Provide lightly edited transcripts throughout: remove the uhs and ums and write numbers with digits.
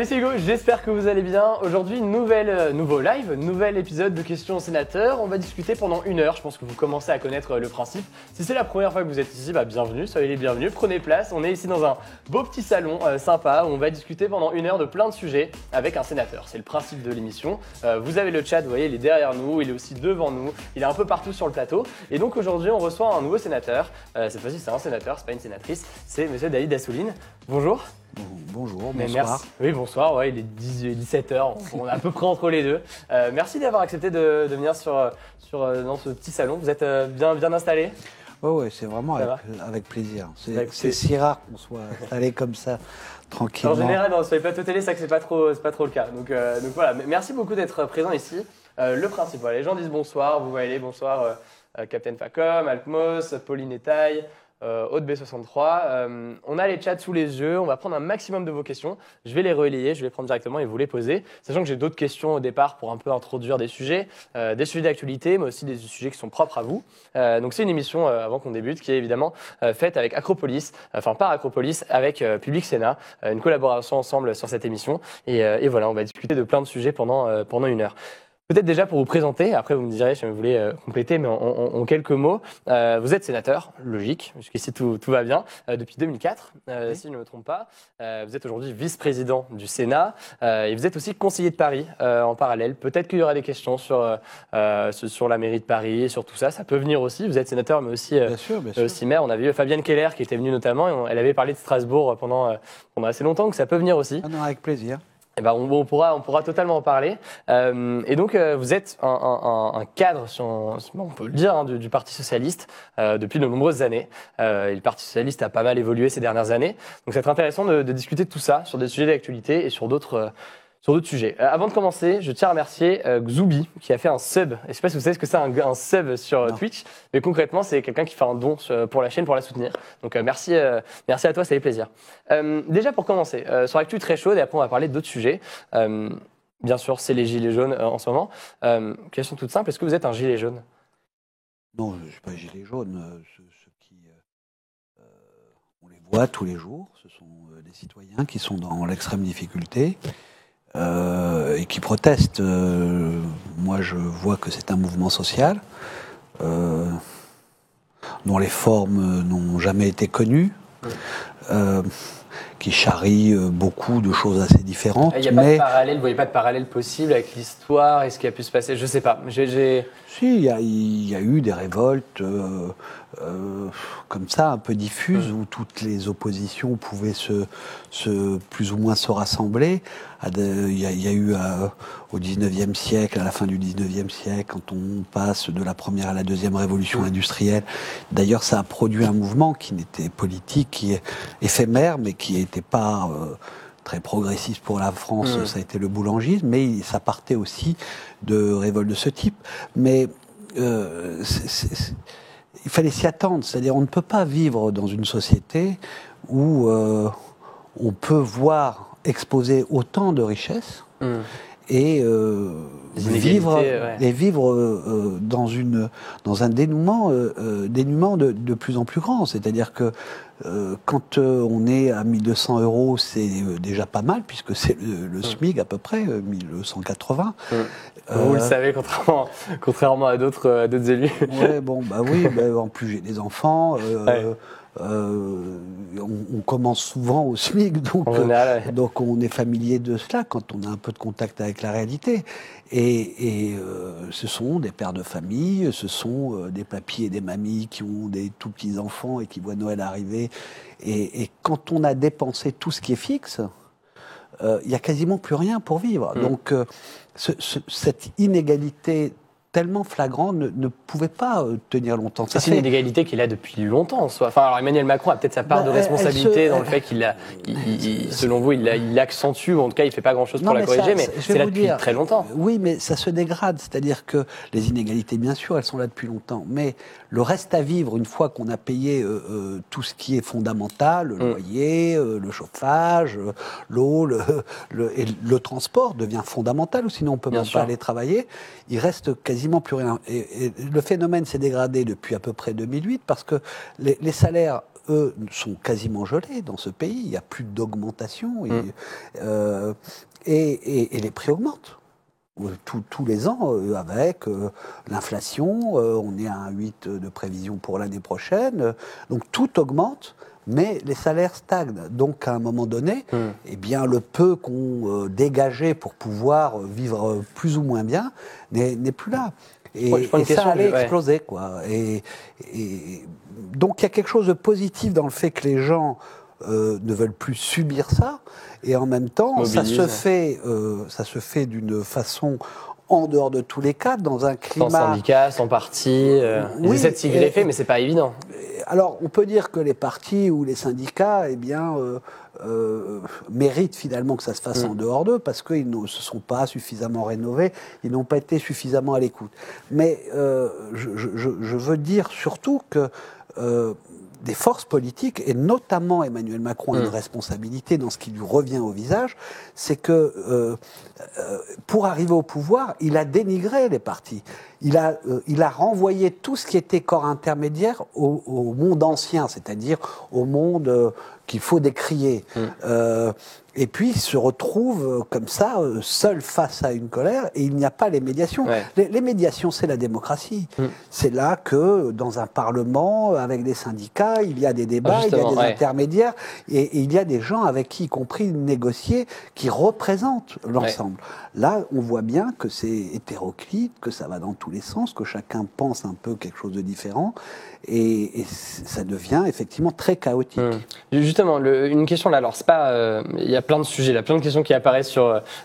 Salut, c'est Hugo, j'espère que vous allez bien. Aujourd'hui, nouveau live, nouvel épisode de questions au sénateur. On va discuter pendant 1 heure, je pense que vous commencez à connaître le principe. Si c'est la première fois que vous êtes ici, bienvenue, soyez les bienvenus, prenez place. On est ici dans un beau petit salon sympa où on va discuter pendant 1 heure de plein de sujets avec un sénateur. C'est le principe de l'émission. Vous avez le chat, vous voyez, il est derrière nous, il est aussi devant nous, il est un peu partout sur le plateau. Et donc aujourd'hui, on reçoit un nouveau sénateur. Cette fois-ci, c'est un sénateur, c'est pas une sénatrice, c'est monsieur David Assouline. Bonjour. Bonjour, Mais bonsoir. merci. Oui, bonsoir, ouais, il est 17h, on est à peu près entre les deux. Merci d'avoir accepté de venir dans ce petit salon. Vous êtes bien installé? Ouais, c'est vraiment avec plaisir. C'est si rare qu'on soit installé comme ça, tranquillement. En général, sur les plateaux télé, c'est que c'est pas trop le cas. Donc voilà, merci beaucoup d'être présent ici. Le principe, voilà, les gens disent bonsoir, vous voyez, bonsoir Captain Facom, Altmos, Pauline Etaille, Aude B63. On a les chats sous les yeux, on va prendre un maximum de vos questions. Je vais les relayer, je vais les prendre directement et vous les poser. Sachant que j'ai d'autres questions au départ pour un peu introduire des sujets d'actualité, mais aussi des sujets qui sont propres à vous. Donc c'est une émission, avant qu'on débute, qui est évidemment faite avec Acropolis, enfin par Acropolis, avec Public Sénat, une collaboration ensemble sur cette émission. Et voilà, on va discuter de plein de sujets pendant 1 heure. Peut-être déjà pour vous présenter, après vous me direz si vous voulez compléter, mais en quelques mots, vous êtes sénateur, logique, jusqu'ici tout va bien, depuis 2004, Oui. si je ne me trompe pas. Vous êtes aujourd'hui vice-président du Sénat et vous êtes aussi conseiller de Paris en parallèle. Peut-être qu'il y aura des questions sur la mairie de Paris, sur tout ça, ça peut venir aussi. Vous êtes sénateur, mais aussi, Bien sûr. aussi maire. On a vu Fabienne Keller qui était venue notamment, et elle avait parlé de Strasbourg pendant assez longtemps, donc ça peut venir aussi. Ah non, avec plaisir. Eh ben, on pourra totalement en parler. Et donc, vous êtes un cadre, on peut le dire, du Parti Socialiste depuis de nombreuses années. Et le Parti Socialiste a pas mal évolué ces dernières années. Donc, ça va être intéressant de discuter de tout ça, sur des sujets d'actualité et sur d'autres sujets. Avant de commencer, je tiens à remercier Xubi qui a fait un sub. Je ne sais pas si vous savez ce que c'est un sub sur Twitch, mais concrètement, c'est quelqu'un qui fait un don pour la chaîne, pour la soutenir. Donc merci à toi, ça fait plaisir. Déjà pour commencer, sur l'actu très chaude, et après on va parler d'autres sujets. Bien sûr, c'est les gilets jaunes en ce moment. Question toute simple, est-ce que vous êtes un gilet jaune? Non, je ne suis pas gilet jaune. Ceux qui, on les voit tous les jours. Ce sont des citoyens qui sont dans l'extrême difficulté. Et qui protestent. Moi, je vois que c'est un mouvement social dont les formes n'ont jamais été connues, qui charrie beaucoup de choses assez différentes. Il n'y a pas de parallèle, vous voyez pas de parallèle possible avec l'histoire et ce qui a pu se passer? Je ne sais pas. Si, il y a eu des révoltes comme ça, un peu diffuses, où toutes les oppositions pouvaient plus ou moins se rassembler. Il y a eu au 19e siècle, à la fin du 19e siècle, quand on passe de la première à la deuxième révolution industrielle. D'ailleurs, ça a produit un mouvement qui n'était politique, qui est éphémère, mais qui n'était pas très progressiste pour la France. Ça a été le boulangisme, mais ça partait aussi de révoltes de ce type. Mais il fallait s'y attendre. C'est-à-dire, on ne peut pas vivre dans une société où on peut voir exposer autant de richesses et vivre dans un dénouement de plus en plus grand. C'est-à-dire que quand on est à 1 200 €, c'est déjà pas mal, puisque c'est le SMIC à peu près, 1 180. Vous le savez, contrairement à d'autres élus. Ouais, en plus j'ai des enfants. On commence souvent au SMIC, donc on est familier de cela quand on a un peu de contact avec la réalité. Et ce sont des pères de famille, ce sont des papis et des mamies qui ont des tout petits enfants et qui voient Noël arriver. Et quand on a dépensé tout ce qui est fixe, il n'y a quasiment plus rien pour vivre. Donc cette inégalité tellement flagrant ne pouvait pas tenir longtemps. C'est une inégalité qu'il a depuis longtemps en soi. Enfin, alors Emmanuel Macron a peut-être sa part de responsabilité dans le fait selon vous, il l'accentue, ou en tout cas il ne fait pas grand-chose pour la corriger, mais c'est là depuis très longtemps. Oui, mais ça se dégrade, c'est-à-dire que les inégalités, bien sûr, elles sont là depuis longtemps, mais le reste à vivre, une fois qu'on a payé tout ce qui est fondamental, le loyer, le chauffage, l'eau, et le transport devient fondamental, ou sinon on ne peut même pas aller travailler, il reste quasiment plus rien. Et le phénomène s'est dégradé depuis à peu près 2008 parce que les salaires eux, sont quasiment gelés dans ce pays. Il n'y a plus d'augmentation et les prix augmentent. Tous les ans, avec l'inflation, on est à 1,8 de prévision pour l'année prochaine. Donc tout augmente, mais les salaires stagnent. Donc à un moment donné, eh bien, le peu qu'on dégageait pour pouvoir vivre plus ou moins bien n'est plus là. Et ça allait exploser, quoi. Et donc il y a quelque chose de positif dans le fait que les gens ne veulent plus subir ça, et en même temps, ça se fait d'une façon en dehors de tous les cas, dans un climat... Sans syndicat, sans parti, ils essaient de s'y greffer, mais c'est pas évident. Alors, on peut dire que les partis ou les syndicats, eh bien, méritent finalement que ça se fasse en dehors d'eux, parce qu'ils ne se sont pas suffisamment rénovés, ils n'ont pas été suffisamment à l'écoute. Mais je veux dire surtout que des forces politiques, et notamment Emmanuel Macron, a une responsabilité dans ce qui lui revient au visage, c'est que pour arriver au pouvoir, il a dénigré les partis. Il a renvoyé tout ce qui était corps intermédiaire au monde ancien, c'est-à-dire au monde qu'il faut décrier. Et puis il se retrouve comme ça, seul face à une colère, et il n'y a pas les médiations. Ouais. Les médiations, c'est la démocratie. C'est là que, dans un parlement, avec des syndicats, il y a des débats, il y a des intermédiaires, et il y a des gens avec qui, y compris négocier, qui représentent l'ensemble. Là, on voit bien que c'est hétéroclite, que ça va dans tous les sens, que chacun pense un peu quelque chose de différent, et ça devient effectivement très chaotique. Justement, une question là, alors c'est pas... il y a plein de sujets, là, plein de questions qui apparaissent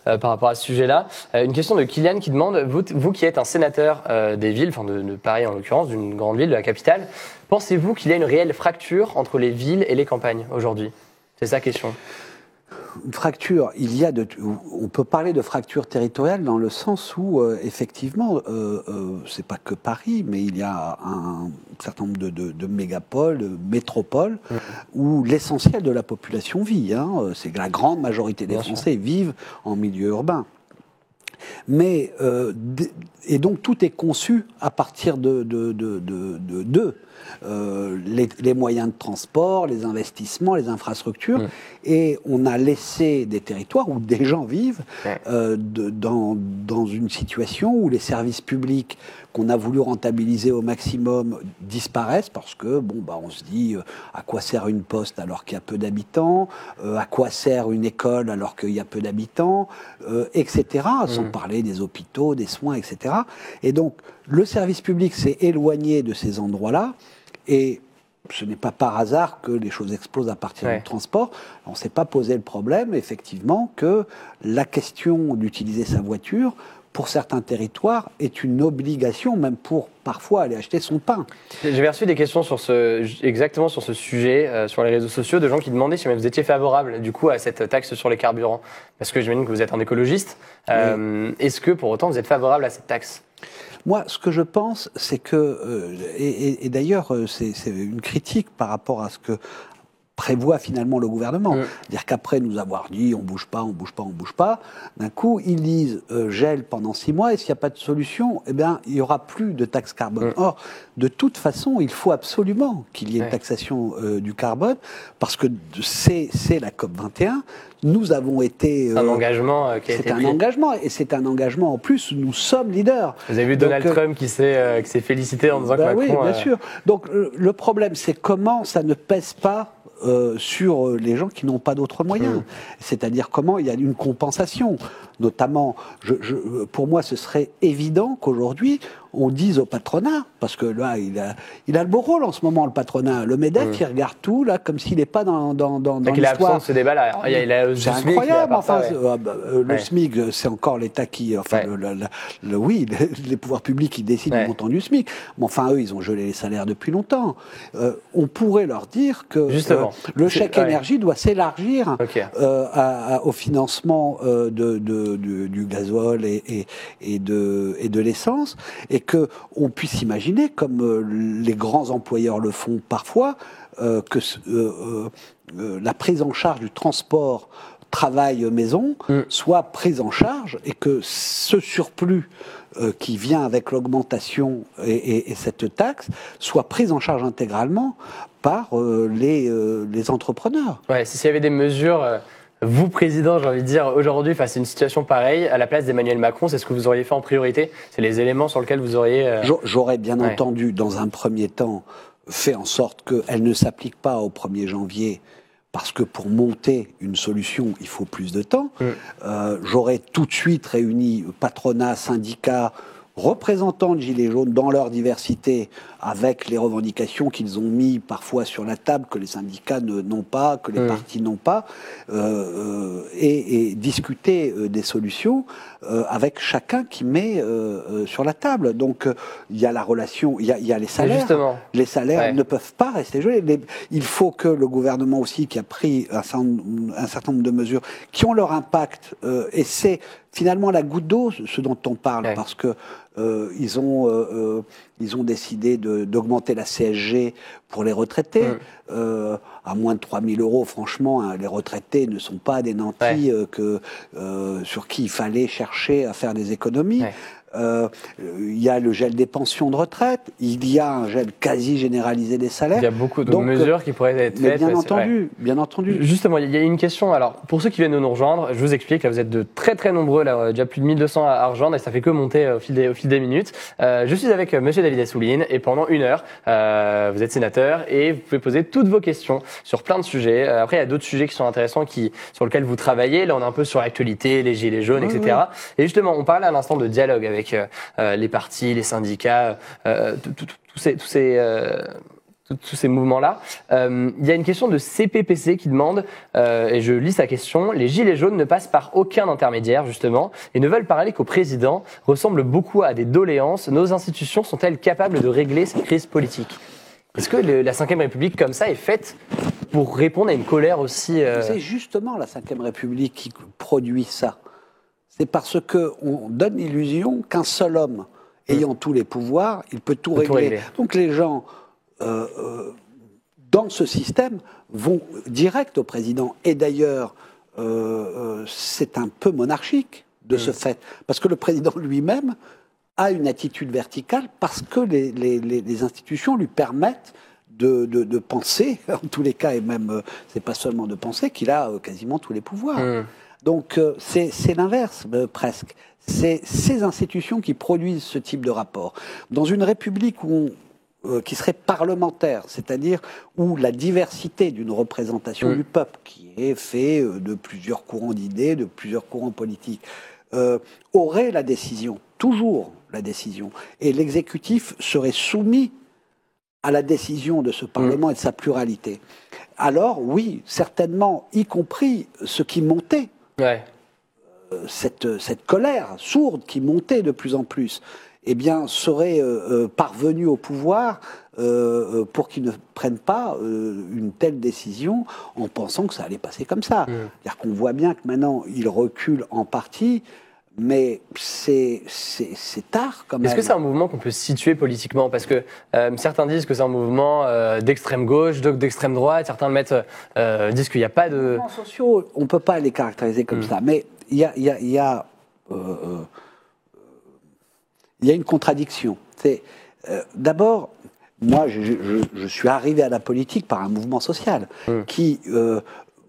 par rapport à ce sujet-là. Une question de Kylian qui demande, vous qui êtes un sénateur des villes, enfin de Paris en l'occurrence, d'une grande ville, de la capitale, pensez-vous qu'il y a une réelle fracture entre les villes et les campagnes aujourd'hui? C'est sa question. Une fracture, on peut parler de fracture territoriale dans le sens où, effectivement, c'est pas que Paris, mais il y a un certain nombre de mégapoles, de métropoles, où l'essentiel de la population vit. C'est que la grande majorité des Français vivent en milieu urbain. Mais, et donc tout est conçu à partir les moyens de transport, les investissements, les infrastructures, et on a laissé des territoires où des gens vivent dans une situation où les services publics qu'on a voulu rentabiliser au maximum disparaissent parce que, on se dit à quoi sert une poste alors qu'il y a peu d'habitants, à quoi sert une école alors qu'il y a peu d'habitants, etc., sans parler des hôpitaux, des soins, etc. Et donc, le service public s'est éloigné de ces endroits-là, et ce n'est pas par hasard que les choses explosent à partir du transport. On ne s'est pas posé le problème, effectivement, que la question d'utiliser sa voiture, pour certains territoires, est une obligation, même pour parfois aller acheter son pain. J'avais reçu des questions exactement sur ce sujet, sur les réseaux sociaux, de gens qui demandaient si vous étiez favorable, du coup, à cette taxe sur les carburants. Parce que j'imagine que vous êtes un écologiste. Est-ce que, pour autant, vous êtes favorable à cette taxe ? Moi, ce que je pense, c'est que, et d'ailleurs, c'est une critique par rapport à ce que prévoit finalement le gouvernement. C'est-à-dire qu'après nous avoir dit on bouge pas, d'un coup ils disent gel pendant 6 mois, et s'il n'y a pas de solution, eh bien il n'y aura plus de taxe carbone. Or, de toute façon, il faut absolument qu'il y ait une taxation du carbone, parce que c'est la COP21. Nous avons été... un engagement qui a été pris. C'est un engagement, et c'est un engagement en plus, nous sommes leaders. Vous avez vu Donald Trump qui s'est félicité en disant que Macron... Oui, bien sûr. Donc le problème, c'est comment ça ne pèse pas sur les gens qui n'ont pas d'autres moyens. C'est-à-dire comment il y a une compensation. Notamment, pour moi, ce serait évident qu'aujourd'hui, on dise au patronat, parce que là, il a le beau rôle en ce moment, le patronat. Le MEDEF, il regarde tout, là, comme s'il n'est pas dans l'histoire. Il est absent de ce débat-là. C'est incroyable. Le SMIC, c'est encore l'État qui... les pouvoirs publics qui décident du montant du SMIC. Mais enfin, eux, ils ont gelé les salaires depuis longtemps. On pourrait leur dire que le chèque énergie doit s'élargir au financement du gazole et de l'essence, et qu'on puisse imaginer, comme les grands employeurs le font parfois, que la prise en charge du transport travail maison soit pris en charge et que ce surplus qui vient avec l'augmentation et cette taxe soit pris en charge intégralement par les entrepreneurs. Ouais, s'il y avait des mesures, vous, président, j'ai envie de dire, aujourd'hui, face à une situation pareille, à la place d'Emmanuel Macron, c'est ce que vous auriez fait en priorité? C'est les éléments sur lesquels vous auriez... J'aurais bien entendu, dans un premier temps, fait en sorte qu'elle ne s'applique pas au 1er janvier, parce que pour monter une solution, il faut plus de temps. J'aurais tout de suite réuni patronat, syndicats, représentants de Gilets jaunes dans leur diversité, avec les revendications qu'ils ont mis parfois sur la table, que les syndicats n'ont pas, que les partis n'ont pas, et discuter des solutions avec chacun qui met sur la table. Donc il y a la relation, il y a les salaires. Justement. Les salaires ne peuvent pas rester gelés. Il faut que le gouvernement aussi, qui a pris un certain nombre de mesures qui ont leur impact, et c'est finalement la goutte d'eau, ce dont on parle, parce que ils ont décidé d'augmenter la CSG pour les retraités. À moins de 3 000 €, franchement, hein, les retraités ne sont pas des nantis sur qui il fallait chercher à faire des économies. Il y a le gel des pensions de retraite, il y a un gel quasi généralisé des salaires. Il y a beaucoup de mesures qui pourraient être faites. Bien entendu. Justement, il y a une question. Alors, pour ceux qui viennent de nous rejoindre, je vous explique, là, vous êtes de très très nombreux, là, déjà plus de 1200 à rejoindre, et ça fait que monter au fil des minutes. Je suis avec monsieur David Assouline, et pendant 1 heure, vous êtes sénateur, et vous pouvez poser toutes vos questions sur plein de sujets. Après, il y a d'autres sujets qui sont intéressants, sur lesquels vous travaillez. Là, on est un peu sur l'actualité, les gilets jaunes, etc. Et justement, on parlait à l'instant de dialogue avec les partis, les syndicats, tous ces mouvements-là. Il y a une question de CPPC qui demande, et je lis sa question, les gilets jaunes ne passent par aucun intermédiaire, justement, et ne veulent parler qu'au président, ressemblent beaucoup à des doléances. Nos institutions sont-elles capables de régler cette crise politique? Est-ce que la Ve République, comme ça, est faite pour répondre à une colère aussi... C'est justement la Ve République qui produit ça. C'est parce qu'on donne l'illusion qu'un seul homme, ayant tous les pouvoirs, il peut tout régler. Donc les gens, dans ce système, vont direct au président. Et d'ailleurs, c'est un peu monarchique de ce fait. Parce que le président lui-même a une attitude verticale, parce que les institutions lui permettent de penser, en tous les cas, et même, c'est pas seulement de penser, qu'il a quasiment tous les pouvoirs. Donc c'est l'inverse, presque. C'est ces institutions qui produisent ce type de rapport. Dans une république qui serait parlementaire, c'est-à-dire où la diversité d'une représentation du peuple, qui est fait de plusieurs courants d'idées, de plusieurs courants politiques, aurait la décision, toujours la décision, et l'exécutif serait soumis à la décision de ce Parlement et de sa pluralité. Alors oui, certainement, y compris ce qui montait, cette colère sourde qui montait de plus en plus, eh bien, serait parvenu au pouvoir pour qu'ils ne prennent pas une telle décision en pensant que ça allait passer comme ça. C'est-à-dire qu'on voit bien que maintenant, ils reculent en partie, mais c'est tard quand même. Est-ce que c'est un mouvement qu'on peut situer politiquement? Parce que certains disent que c'est un mouvement d'extrême gauche, d'autres d'extrême droite, certains disent qu'il n'y a pas de... Les mouvements sociaux, on ne peut pas les caractériser comme ça, mais il y a une contradiction. D'abord, moi, je suis arrivé à la politique par un mouvement social qui...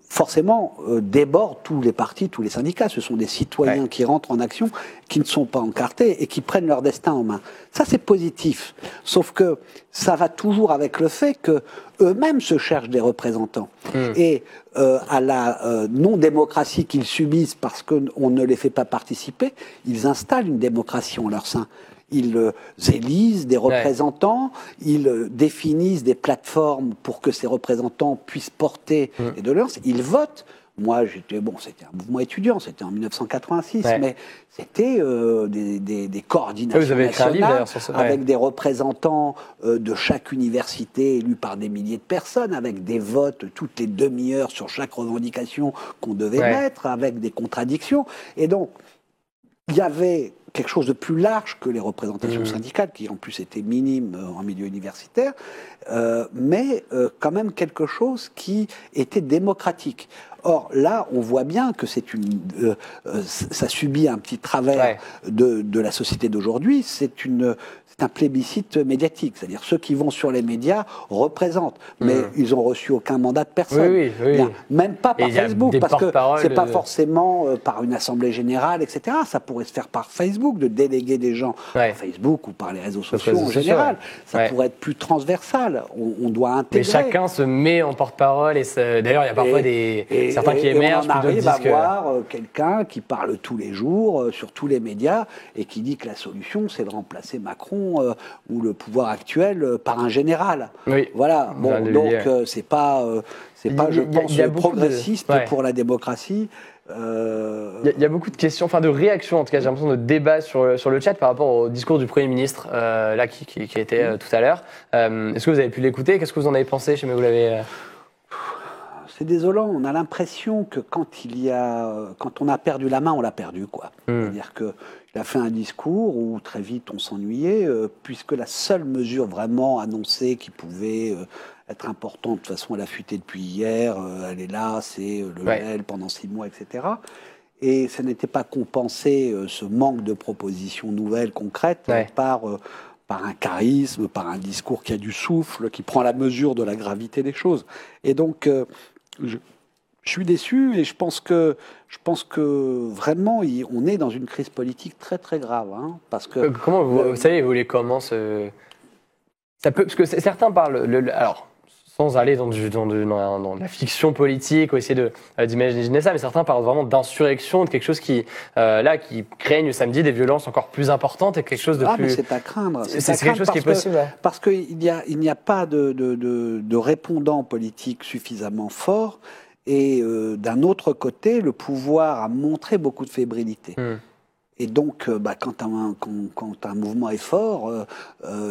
forcément, déborde tous les partis, tous les syndicats. Ce sont des citoyens qui rentrent en action, qui ne sont pas encartés et qui prennent leur destin en main. Ça, c'est positif. Sauf que ça va toujours avec le fait qu'eux-mêmes se cherchent des représentants. Et à la non-démocratie qu'ils subissent parce qu'on ne les fait pas participer, ils installent une démocratie en leur sein. Ils élisent des représentants, ils définissent des plateformes pour que ces représentants puissent porter des doléances. Ils votent. Moi, c'était un mouvement étudiant, c'était en 1986, mais c'était des coordinations nationales avec des représentants de chaque université élus par des milliers de personnes, avec des votes toutes les demi-heures sur chaque revendication qu'on devait mettre, avec des contradictions. Et donc, il y avait quelque chose de plus large que les représentations syndicales, qui en plus étaient minimes en milieu universitaire, mais quand même quelque chose qui était démocratique. Or, là, on voit bien que ça subit un petit travers de la société d'aujourd'hui. C'est un plébiscite médiatique. C'est-à-dire ceux qui vont sur les médias représentent, mais ils n'ont reçu aucun mandat de personne. Oui. Bien, même pas par Facebook, parce que c'est pas de... forcément par une assemblée générale, etc. Ça pourrait se faire par Facebook, de déléguer des gens par Facebook ou par les réseaux sociaux en général. Ça pourrait être plus transversal. On doit intégrer. Mais chacun se met en porte-parole. D'ailleurs, il y a parfois certains qui émergent. On arrive à voir quelqu'un qui parle tous les jours sur tous les médias et qui dit que la solution, c'est de remplacer Macron ou le pouvoir actuel par un général. Oui. Voilà. Bon, donc c'est pas, je pense, progressiste pour la démocratie. Il y a beaucoup de questions, enfin de réactions en tout cas, j'ai l'impression de débats sur le chat par rapport au discours du Premier ministre là qui était tout à l'heure. Est-ce que vous avez pu l'écouter? Qu'est-ce que vous en avez pensé? Je sais pas, vous l'avez... C'est désolant, on a l'impression que quand on a perdu la main, on l'a perdu, quoi. C'est-à-dire qu'il a fait un discours où très vite on s'ennuyait, puisque la seule mesure vraiment annoncée qui pouvait être importante, de toute façon elle a fuité depuis hier, elle est là, c'est le L pendant 6 mois, etc. Et ça n'était pas compensé, ce manque de propositions nouvelles, concrètes, par un charisme, par un discours qui a du souffle, qui prend la mesure de la gravité des choses. Et donc, je suis déçu et je pense que vraiment, on est dans une crise politique très très grave. Hein, parce que, comment vous savez, vous voulez comment ça peut, parce que certains parlent, alors, sans aller dans la fiction politique ou essayer d'imaginer ça, mais certains parlent vraiment d'insurrection, de quelque chose qui craigne samedi des violences encore plus importantes et quelque chose de plus... mais c'est à craindre. C'est quelque chose qui est possible. Parce qu'il n'y a pas de répondant politique suffisamment fort et d'un autre côté, le pouvoir a montré beaucoup de fébrilité. Et donc, quand un mouvement est fort,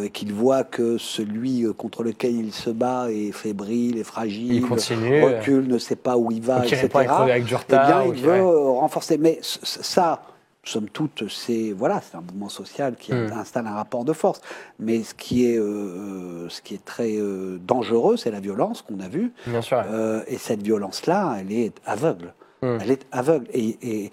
et qu'il voit que celui contre lequel il se bat est fébrile, est fragile, il continue, recule, ne sait pas où il va, etc., avec du retard, il veut renforcer. Mais ça, somme toute, c'est un mouvement social qui installe un rapport de force. Mais ce qui est très dangereux, c'est la violence qu'on a vue. Bien sûr. Et cette violence-là, elle est aveugle. Elle est aveugle. Et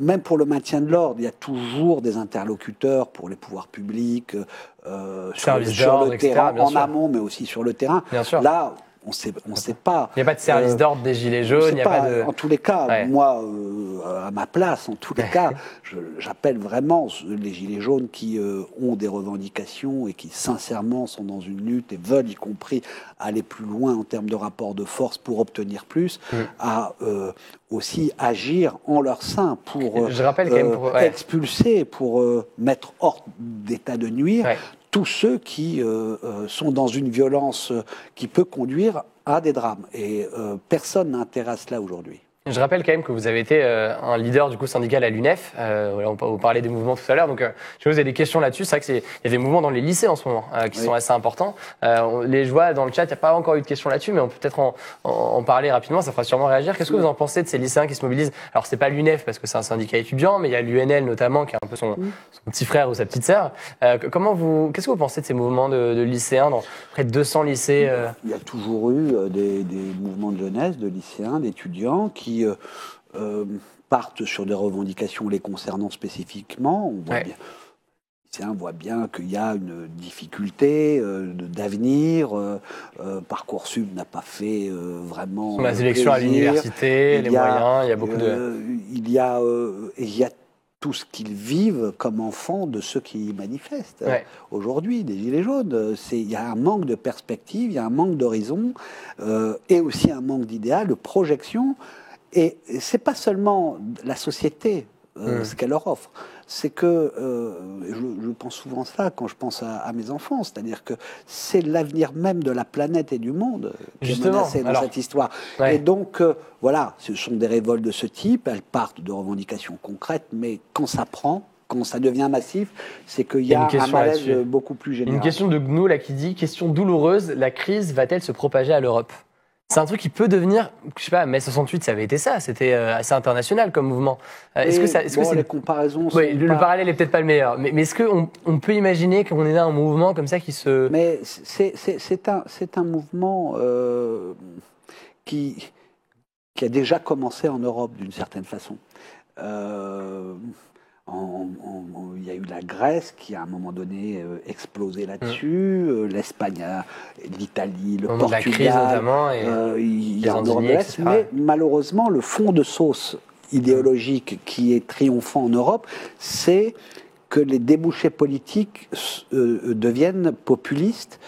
même pour le maintien de l'ordre, il y a toujours des interlocuteurs pour les pouvoirs publics, sur le terrain, en amont, mais aussi sur le terrain. Bien sûr. Là, on sait pas. Il n'y a pas de service d'ordre des Gilets jaunes. Il n'y a pas de... En tous les cas, moi, à ma place, en tous les cas, j'appelle vraiment les Gilets jaunes qui ont des revendications et qui, sincèrement, sont dans une lutte et veulent, y compris, aller plus loin en termes de rapport de force pour obtenir plus, à aussi agir en leur sein pour, je rappelle quand même pour expulser, pour mettre hors d'état de nuire tous ceux qui sont dans une violence qui peut conduire à des drames. Et personne n'a intérêt à cela aujourd'hui. Je rappelle quand même que vous avez été un leader du coup syndical à l'UNEF. On parlait des mouvements tout à l'heure, donc je sais que vous avez des questions là-dessus. C'est vrai qu'il y a des mouvements dans les lycées en ce moment qui sont assez importants. Je vois dans le chat, il n'y a pas encore eu de questions là-dessus, mais on peut peut-être en parler rapidement. Ça fera sûrement réagir. Qu'est-ce que vous en pensez de ces lycéens qui se mobilisent? Alors c'est pas l'UNEF parce que c'est un syndicat étudiant, mais il y a l'UNL notamment qui est un peu son petit frère ou sa petite sœur. Qu'est-ce que vous pensez de ces mouvements de lycéens dans près de 200 lycées Il y a toujours eu des mouvements de jeunesse, de lycéens, d'étudiants qui partent sur des revendications les concernant spécifiquement. On voit bien qu'il y a une difficulté d'avenir. Parcoursup n'a pas fait vraiment. La sélection à l'université, les moyens, il y a beaucoup il y a tout ce qu'ils vivent comme enfants de ceux qui manifestent. Aujourd'hui, des Gilets jaunes, il y a un manque de perspective, il y a un manque d'horizon, et aussi un manque d'idéal, de projection. Et c'est pas seulement la société, ce qu'elle leur offre. C'est que, je pense souvent ça quand je pense à mes enfants, c'est-à-dire que c'est l'avenir même de la planète et du monde qui est menacé dans cette histoire. Et donc, ce sont des révoltes de ce type, elles partent de revendications concrètes, mais quand ça prend, quand ça devient massif, c'est qu'il y a un malaise beaucoup plus général. Une question de Gnou là qui dit, question douloureuse, la crise va-t-elle se propager à l'Europe ? C'est un truc qui peut devenir, je sais pas, mai 68, ça avait été ça, c'était assez international comme mouvement. Est-ce que ça, les comparaisons sont oui, le parallèle est peut-être pas le meilleur, mais est-ce qu'on peut imaginer qu'on est dans un mouvement comme ça qui se... Mais c'est un mouvement qui a déjà commencé en Europe d'une certaine façon. Il y a eu la Grèce qui, à un moment donné, explosé là-dessus. L'Espagne, l'Italie, le Portugal. La crise notamment. Et il y a en Europe de l'Est. Mais malheureusement, le fond de sauce idéologique qui est triomphant en Europe, c'est que les débouchés politiques deviennent populistes,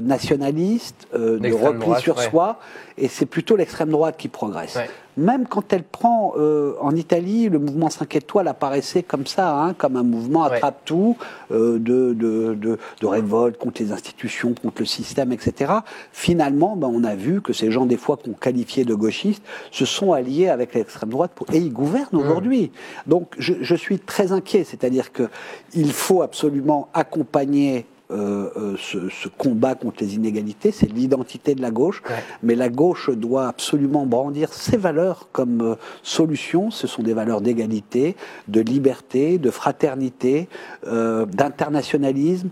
nationalistes, de repli sur soi, et c'est plutôt l'extrême droite qui progresse. Ouais. Même quand elle prend, en Italie, le mouvement 5 étoiles apparaissait comme ça, hein, comme un mouvement attrape-tout, de révolte contre les institutions, contre le système, etc. Finalement, on a vu que ces gens, des fois qu'on qualifiait de gauchistes, se sont alliés avec l'extrême droite, et ils gouvernent aujourd'hui. Donc je suis très inquiet, c'est-à-dire qu'il faut absolument accompagner ce combat contre les inégalités, c'est l'identité de la gauche, mais la gauche doit absolument brandir ses valeurs comme solution. Ce sont des valeurs d'égalité, de liberté, de fraternité, d'internationalisme,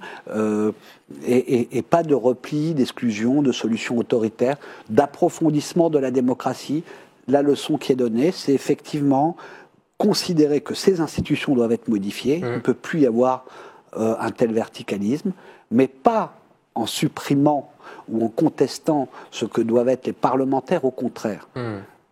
et pas de repli, d'exclusion, de solutions autoritaires, d'approfondissement de la démocratie. La leçon qui est donnée, c'est effectivement considérer que ces institutions doivent être modifiées. Il ne peut plus y avoir un tel verticalisme, mais pas en supprimant ou en contestant ce que doivent être les parlementaires, au contraire.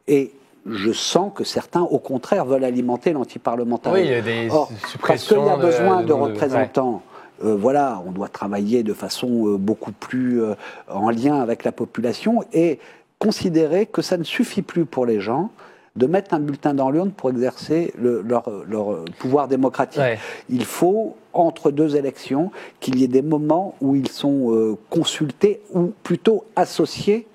Et je sens que certains, au contraire, veulent alimenter l'antiparlementarisme. Oui, il y a des suppressions. Parce qu'il y a besoin de représentants. Voilà, on doit travailler de façon beaucoup plus en lien avec la population et considérer que ça ne suffit plus pour les gens de mettre un bulletin dans l'urne pour exercer leur pouvoir démocratique. Il faut, entre deux élections, qu'il y ait des moments où ils sont consultés ou plutôt associés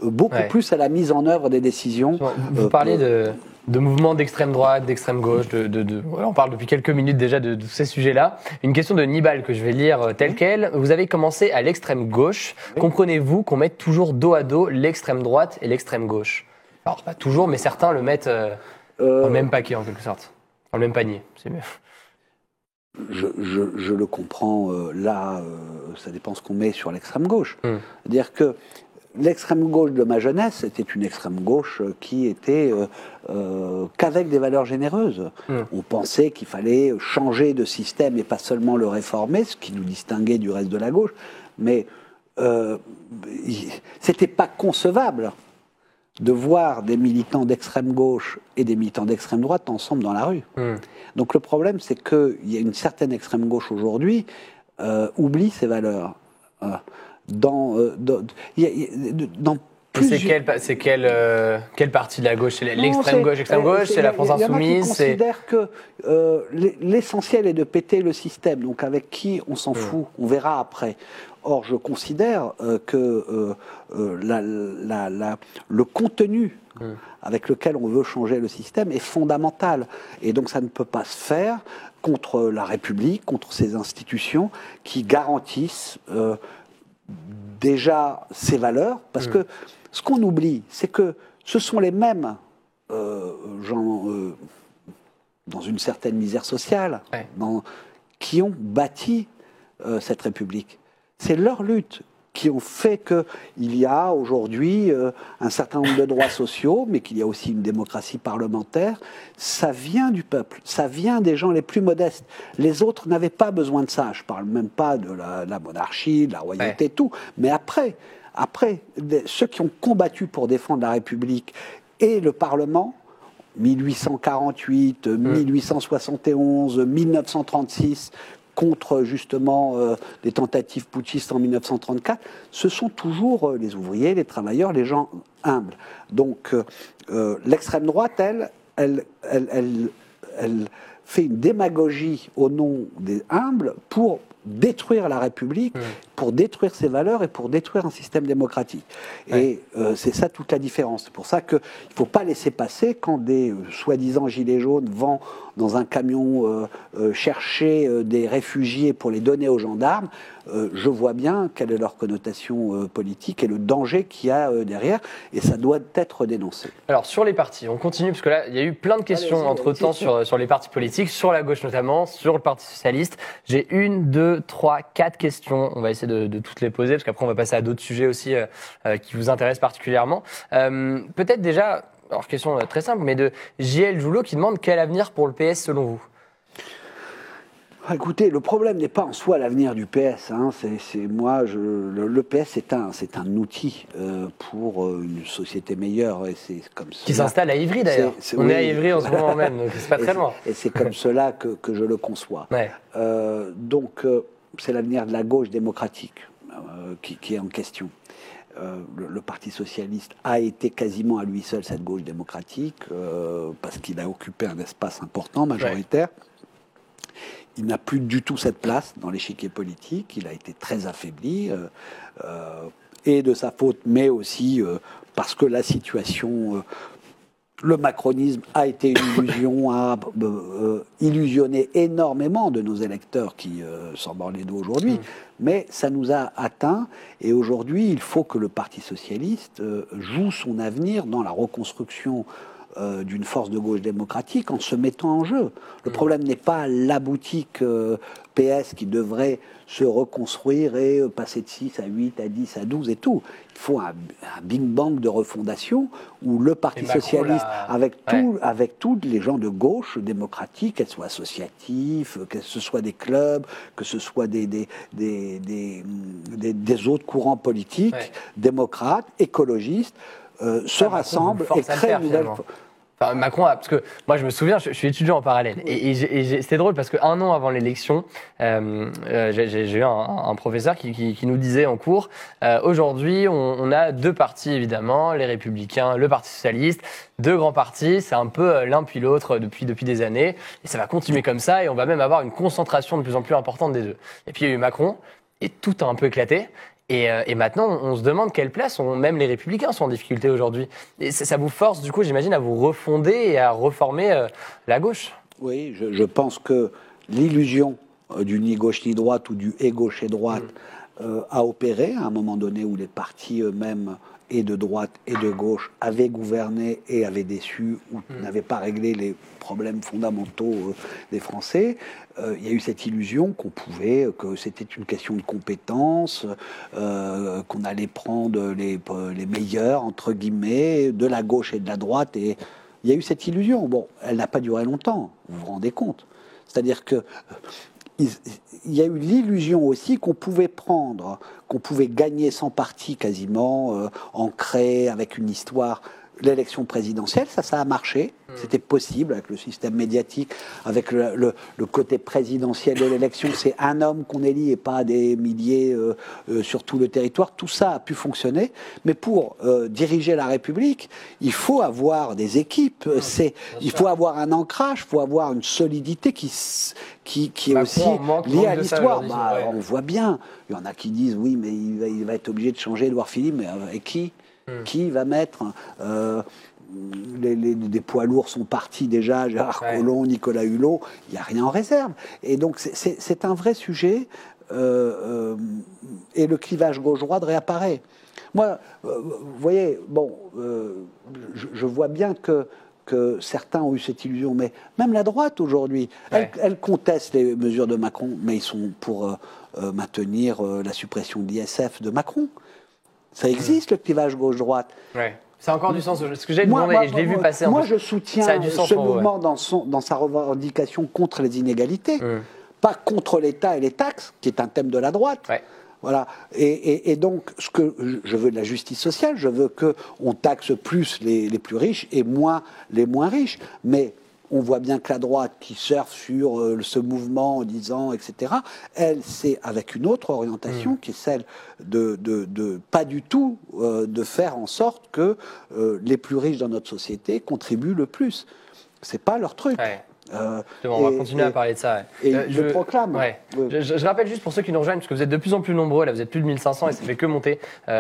beaucoup plus à la mise en œuvre des décisions. Vous parlez de mouvements d'extrême droite, d'extrême gauche, on parle depuis quelques minutes déjà de ces sujets-là. Une question de Nibal que je vais lire telle qu'elle. Vous avez commencé à l'extrême gauche. Comprenez-vous qu'on mette toujours dos à dos l'extrême droite et l'extrême gauche ? Alors, pas toujours, mais certains le mettent dans le même paquet, en quelque sorte. Dans le même panier, c'est mieux. Je le comprends. Ça dépend ce qu'on met sur l'extrême gauche. C'est-à-dire que l'extrême gauche de ma jeunesse, c'était une extrême gauche qui était qu'avec des valeurs généreuses. On pensait qu'il fallait changer de système et pas seulement le réformer, ce qui nous distinguait du reste de la gauche. Mais c'était pas concevable de voir des militants d'extrême gauche et des militants d'extrême droite ensemble dans la rue. Donc le problème, c'est qu'il y a une certaine extrême gauche aujourd'hui oublie ses valeurs. C'est quelle partie de la gauche? C'est l'extrême gauche, l'extrême gauche, c'est la France insoumise. Il y en a qui considèrent que l'essentiel est de péter le système. Donc avec qui on s'en fout, on verra après. Or, je considère que le contenu avec lequel on veut changer le système est fondamental. Et donc, ça ne peut pas se faire contre la République, contre ses institutions qui garantissent déjà ses valeurs. Parce que ce qu'on oublie, c'est que ce sont les mêmes gens dans une certaine misère sociale qui ont bâti cette République. C'est leur lutte qui ont fait qu'il y a aujourd'hui un certain nombre de droits sociaux, mais qu'il y a aussi une démocratie parlementaire. Ça vient du peuple, ça vient des gens les plus modestes. Les autres n'avaient pas besoin de ça. Je ne parle même pas de la monarchie, de la royauté, tout. Mais après, ceux qui ont combattu pour défendre la République et le Parlement, 1848, 1871, 1936, contre justement les tentatives putschistes en 1934, ce sont toujours les ouvriers, les travailleurs, les gens humbles. Donc l'extrême droite, elle fait une démagogie au nom des humbles pour détruire la République, pour détruire ses valeurs et pour détruire un système démocratique. Et c'est ça toute la différence. C'est pour ça qu'il ne faut pas laisser passer quand des soi-disant gilets jaunes vont dans un camion chercher des réfugiés pour les donner aux gendarmes. Je vois bien quelle est leur connotation politique et le danger qu'il y a derrière, et ça doit être dénoncé. Alors sur les partis, on continue, parce que là, il y a eu plein de questions entre-temps sur les partis politiques, sur la gauche notamment, sur le Parti Socialiste. J'ai 1, 2, 3, 4 questions. On va essayer de toutes les poser, parce qu'après on va passer à d'autres sujets aussi qui vous intéressent particulièrement. Peut-être déjà, alors question très simple, mais de JL Joulot qui demande quel avenir pour le PS selon vous? Écoutez, le problème n'est pas en soi l'avenir du PS. Le PS c'est un outil pour une société meilleure, et c'est comme qui s'installe à Ivry d'ailleurs. On est à Ivry en ce moment même, donc c'est pas très loin. Et c'est comme cela que je le conçois. Ouais. Donc c'est l'avenir de la gauche démocratique qui est en question. Le Parti socialiste a été quasiment à lui seul cette gauche démocratique parce qu'il a occupé un espace important, majoritaire. Ouais. Il n'a plus du tout cette place dans l'échiquier politique. Il a été très affaibli, et de sa faute, mais aussi parce que la situation, le macronisme a été une illusion, a illusionné énormément de nos électeurs qui s'en mordent les doigts aujourd'hui. Mais ça nous a atteints, et aujourd'hui, il faut que le Parti socialiste joue son avenir dans la reconstruction d'une force de gauche démocratique en se mettant en jeu. Le problème n'est pas la boutique PS qui devrait se reconstruire et passer de 6 à 8, à 10, à 12 et tout. Il faut un big bang de refondation où le Parti socialiste, avec tous les gens de gauche démocratique, qu'elles soient associatifs, que ce soit des clubs, que ce soit des autres courants politiques, démocrates, écologistes, se rassemblent et créent une nouvelle... Enfin, Macron, parce que moi je me souviens, je suis étudiant en parallèle, et c'était drôle parce qu'un an avant l'élection, j'ai eu un professeur qui nous disait en cours, aujourd'hui on a deux partis évidemment, les Républicains, le Parti Socialiste, deux grands partis, c'est un peu l'un puis l'autre depuis des années, et ça va continuer comme ça, et on va même avoir une concentration de plus en plus importante des deux. Et puis il y a eu Macron, et tout a un peu éclaté. Et maintenant, on se demande quelle place même les Républicains sont en difficulté aujourd'hui. Et ça vous force, du coup, j'imagine, à vous refonder et à reformer la gauche. Oui, je pense que l'illusion du ni gauche ni droite ou du et gauche et droite a opéré à un moment donné où les partis eux-mêmes et de droite et de gauche avaient gouverné et avaient déçu ou n'avaient pas réglé les problèmes fondamentaux des Français. Il y a eu cette illusion que c'était une question de compétence, qu'on allait prendre les meilleurs, entre guillemets, de la gauche et de la droite. Et il y a eu cette illusion. Bon, elle n'a pas duré longtemps, vous vous rendez compte. C'est-à-dire que il y a eu l'illusion aussi qu'on pouvait gagner sans parti quasiment, ancré avec une histoire, l'élection présidentielle. Ça a marché. C'était possible avec le système médiatique, avec le côté présidentiel de l'élection. C'est un homme qu'on élit et pas des milliers sur tout le territoire. Tout ça a pu fonctionner. Mais pour diriger la République, il faut avoir des équipes. Il faut avoir un ancrage, il faut avoir une solidité qui est aussi liée à l'histoire. On voit bien. Il y en a qui disent oui, mais il va être obligé de changer Édouard Philippe. Mais avec qui ? Qui va mettre des poids lourds sont partis déjà, Gérard Collomb, Nicolas Hulot, il n'y a rien en réserve. Et donc c'est un vrai sujet, et le clivage gauche-droite réapparaît. Moi, vous voyez, je vois bien que certains ont eu cette illusion, mais même la droite aujourd'hui, elle conteste les mesures de Macron, mais ils sont pour maintenir la suppression de l'ISF de Macron. Ça existe, le clivage gauche-droite. Ouais. Ça a encore du sens. Ce que j'ai demandé, et je l'ai vu passer. Moi, je soutiens ce mouvement dans sa revendication contre les inégalités, pas contre l'État et les taxes, qui est un thème de la droite. Ouais. Voilà. Et donc, ce que je veux de la justice sociale, je veux qu'on taxe plus les plus riches et moins les moins riches. Mais on voit bien que la droite qui surfe sur ce mouvement en disant, etc., elle, c'est avec une autre orientation qui est celle de pas du tout de faire en sorte que les plus riches dans notre société contribuent le plus. C'est pas leur truc. Ouais. On va continuer à parler de ça. Ouais. Et je proclame. Ouais. Oui. Je rappelle juste pour ceux qui nous rejoignent, parce que vous êtes de plus en plus nombreux, là vous êtes plus de 1500 et ça fait que monter. Il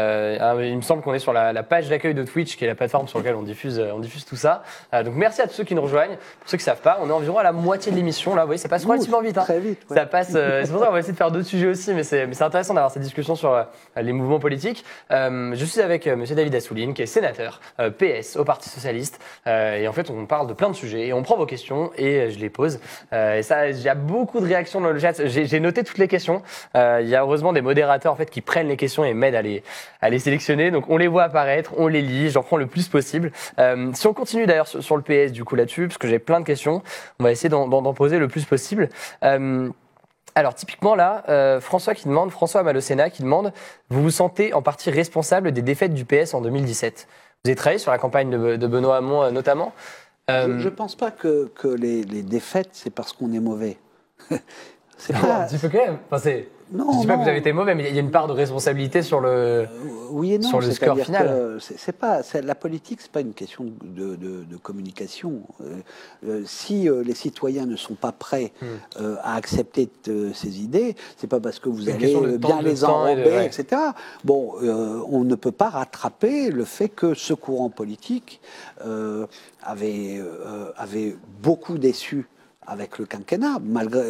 me semble qu'on est sur la page d'accueil de Twitch, qui est la plateforme sur laquelle on diffuse tout ça. Donc merci à tous ceux qui nous rejoignent. Pour ceux qui ne savent pas, on est environ à la moitié de l'émission. Là, vous voyez, ça passe relativement vite. Très vite. Ouais. Ça passe. C'est pour ça qu'on va essayer de faire d'autres sujets aussi, mais c'est intéressant d'avoir cette discussion sur les mouvements politiques. Je suis avec Monsieur David Assouline, qui est sénateur PS au Parti socialiste, et en fait on parle de plein de sujets et on prend vos questions et je les pose. Et ça, il y a beaucoup de réactions dans le chat. J'ai noté toutes les questions. Il y a heureusement des modérateurs en fait qui prennent les questions et m'aident à les sélectionner. Donc on les voit apparaître, on les lit, j'en prends le plus possible. Si on continue d'ailleurs sur le PS du coup là-dessus, parce que j'ai plein de questions, on va essayer d'en poser le plus possible. Alors typiquement là, François Malocena qui demande, vous vous sentez en partie responsable des défaites du PS en 2017 ? Vous avez travaillé sur la campagne de Benoît Hamon notamment. Je ne pense pas que les défaites, c'est parce qu'on est mauvais. C'est pas... Un petit peu quand même. Enfin, non, je ne dis pas que vous avez été mauvais, mais il y a une part de responsabilité sur le, oui et non, sur le score final. La politique, ce n'est pas une question de communication. Si les citoyens ne sont pas prêts à accepter ces idées, ce n'est pas parce que vous allez bien les enrober, etc. Bon, on ne peut pas rattraper le fait que ce courant politique avait beaucoup déçu avec le quinquennat, malgré,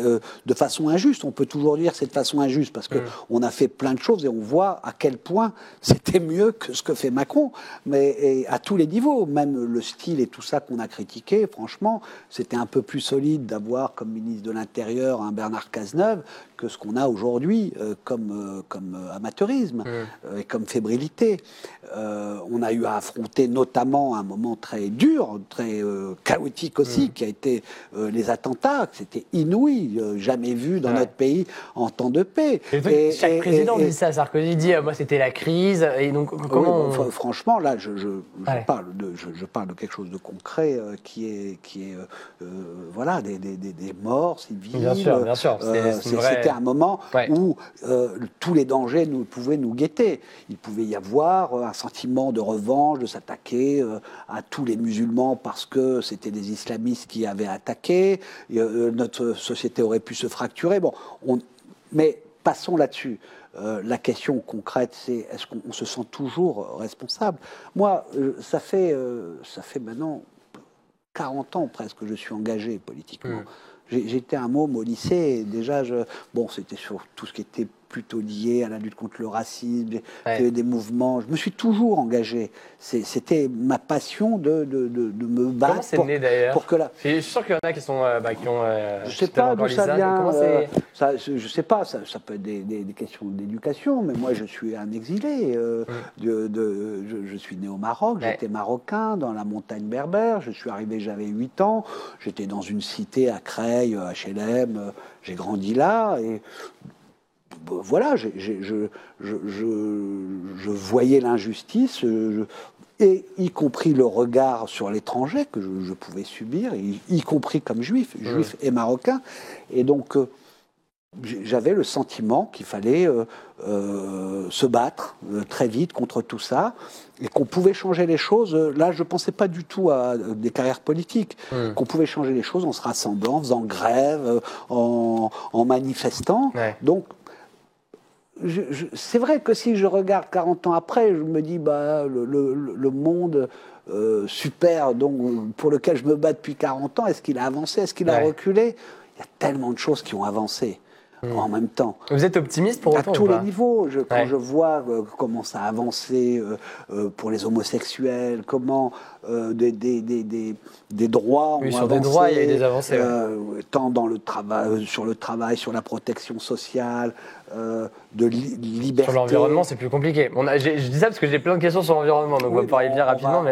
de façon injuste. On peut toujours dire c'est de façon injuste parce qu'on a fait plein de choses et on voit à quel point c'était mieux que ce que fait Macron, mais à tous les niveaux, même le style et tout ça qu'on a critiqué, franchement, c'était un peu plus solide d'avoir comme ministre de l'Intérieur un Bernard Cazeneuve que ce qu'on a aujourd'hui comme amateurisme et comme fébrilité. On a eu à affronter notamment un moment très dur, très chaotique aussi, qui a été les attentats, c'était inouï, jamais vu dans notre pays en temps de paix. Chaque président dit ça. Sarkozy dit moi c'était la crise. Et donc comment franchement là je parle de quelque chose de concret qui est voilà des morts civils. Bien sûr. C'était un moment où tous les dangers pouvaient nous guetter. Il pouvait y avoir un sentiment de revanche, de s'attaquer à tous les musulmans parce que c'était des islamistes qui avaient attaqué. Notre société aurait pu se fracturer. Bon, mais passons là-dessus. La question concrète, c'est est-ce qu'on se sent toujours responsable ? Moi, ça fait maintenant 40 ans presque que je suis engagé politiquement. J'étais un môme au lycée et déjà, c'était sur tout ce qui était plutôt lié à la lutte contre le racisme, des mouvements. Je me suis toujours engagé. C'était ma passion de me battre. Comment c'est né d'ailleurs ? Je suis sûr qu'il y en a qui sont qui ont. Je ne sais pas d'où ça vient. Je sais pas. Ça peut être des questions d'éducation, mais moi je suis un exilé. Je suis né au Maroc. J'étais marocain dans la montagne berbère. Je suis arrivé, j'avais 8 ans. J'étais dans une cité à Creil, HLM. J'ai grandi là et voilà, je voyais l'injustice, et y compris le regard sur l'étranger que je pouvais subir, y compris comme juif et marocain. Et donc, j'avais le sentiment qu'il fallait se battre très vite contre tout ça, et qu'on pouvait changer les choses. Là, je ne pensais pas du tout à des carrières politiques, qu'on pouvait changer les choses en se rassemblant, en faisant grève, en manifestant. Donc, c'est vrai que si je regarde 40 ans après, je me dis le monde super pour lequel je me bats depuis 40 ans, est-ce qu'il a avancé, est-ce qu'il a reculé ? Il y a tellement de choses qui ont avancé en même temps. Vous êtes optimiste pour autant ? À tous les niveaux. Quand je vois comment ça a avancé pour les homosexuels, comment des droits ont avancé. Sur des droits, il y a eu des avancées. Tant dans le travail, sur la protection sociale, de liberté. Sur l'environnement, c'est plus compliqué. Je dis ça parce que j'ai plein de questions sur l'environnement, donc on va pouvoir y venir rapidement.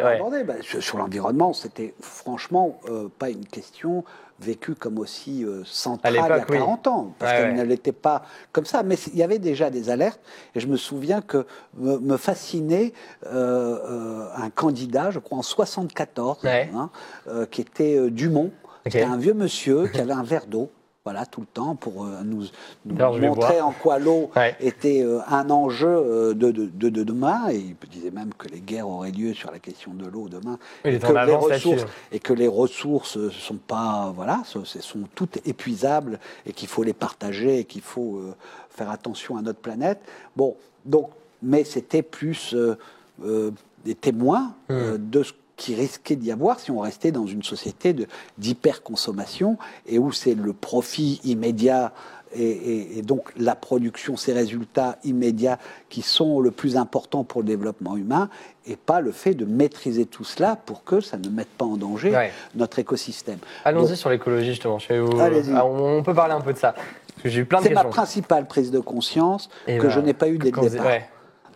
Sur l'environnement, c'était franchement pas une question vécue comme aussi centrale il y a 40 ans, parce qu'elle ne l'était pas comme ça. Mais il y avait déjà des alertes, et je me souviens que me fascinait un candidat, je crois en 74, qui était Dumont. C'était un vieux monsieur qui avait un verre d'eau. voilà, tout le temps, pour nous Alors, montrer en quoi l'eau Ouais. était un enjeu de demain. Et il disait même que les guerres auraient lieu sur la question de l'eau demain. Il Et est en avance là-dessus. et que les ressources sont pas, voilà, sont toutes épuisables et qu'il faut les partager et qu'il faut faire attention à notre planète. Bon, donc, mais c'était plus des témoins de ce qui risquait d'y avoir si on restait dans une société d'hyperconsommation et où c'est le profit immédiat et donc la production, ces résultats immédiats qui sont le plus important pour le développement humain et pas le fait de maîtriser tout cela pour que ça ne mette pas en danger notre écosystème. Allons-y sur l'écologie justement. On peut parler un peu de ça. Parce que j'ai eu plein de questions. C'est ma principale prise de conscience que je n'ai pas eue dès le départ.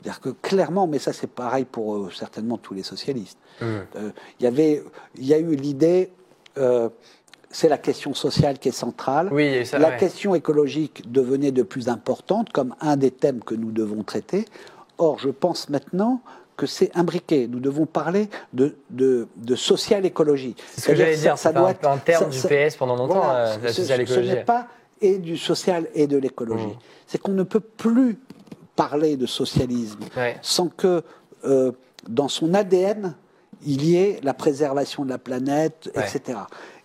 C'est-à-dire que clairement, mais ça c'est pareil pour certainement tous les socialistes, il y a eu l'idée, c'est la question sociale qui est centrale, la question écologique devenait de plus importante comme un des thèmes que nous devons traiter. Or, je pense maintenant que c'est imbriqué. Nous devons parler de social-écologie. C'est ce que j'allais dire, ça doit être un terme du PS pendant longtemps, voilà, la social-écologie. Ce n'est pas et du social et de l'écologie. C'est qu'on ne peut plus parler de socialisme sans que dans son ADN, il y ait la préservation de la planète, etc.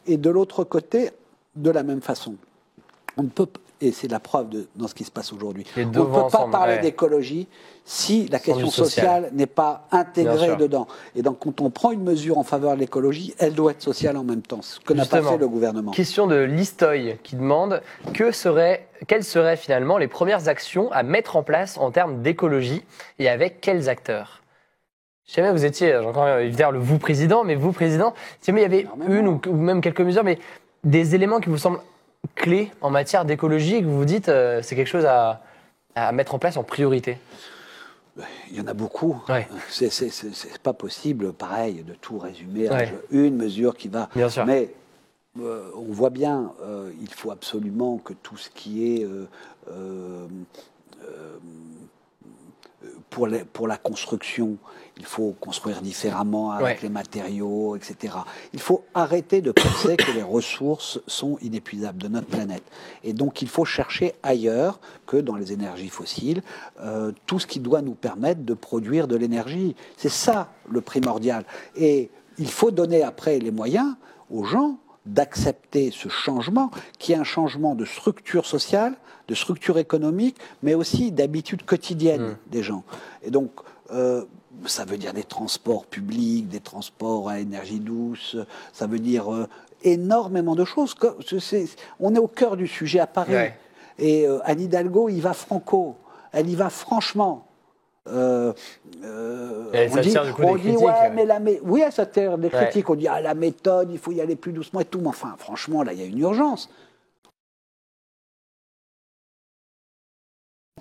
Et de l'autre côté, de la même façon. On ne peut, et c'est la preuve dans ce qui se passe aujourd'hui, on ne peut pas parler d'écologie si la question sociale n'est pas intégrée dedans. Et donc, quand on prend une mesure en faveur de l'écologie, elle doit être sociale en même temps, ce que n'a pas fait le gouvernement. Question de Listoy qui demande quelles seraient finalement les premières actions à mettre en place en termes d'écologie et avec quels acteurs? Je sais même vous étiez, j'ai encore évidemment le vous président, mais vous président, si jamais il y avait une ou même quelques mesures, mais des éléments qui vous semblent clés en matière d'écologie et que vous vous dites c'est quelque chose à mettre en place en priorité? Il y en a beaucoup. C'est pas possible, pareil, de tout résumer à une mesure qui va. Bien sûr. Mais on voit bien, il faut absolument que tout ce qui est pour la construction, il faut construire différemment avec les matériaux, etc. Il faut arrêter de penser que les ressources sont inépuisables de notre planète. Et donc il faut chercher ailleurs que dans les énergies fossiles tout ce qui doit nous permettre de produire de l'énergie. C'est ça le primordial. Et il faut donner après les moyens aux gens d'accepter ce changement, qui est un changement de structure sociale, de structure économique, mais aussi d'habitudes quotidiennes des gens. Et donc, ça veut dire des transports publics, des transports à énergie douce, ça veut dire énormément de choses. On est au cœur du sujet à Paris. Et Anne Hidalgo, il va franco, elle y va franchement. On dit oui, ça tire des critiques. On dit la méthode, il faut y aller plus doucement et tout. Mais enfin, franchement, là, il y a une urgence.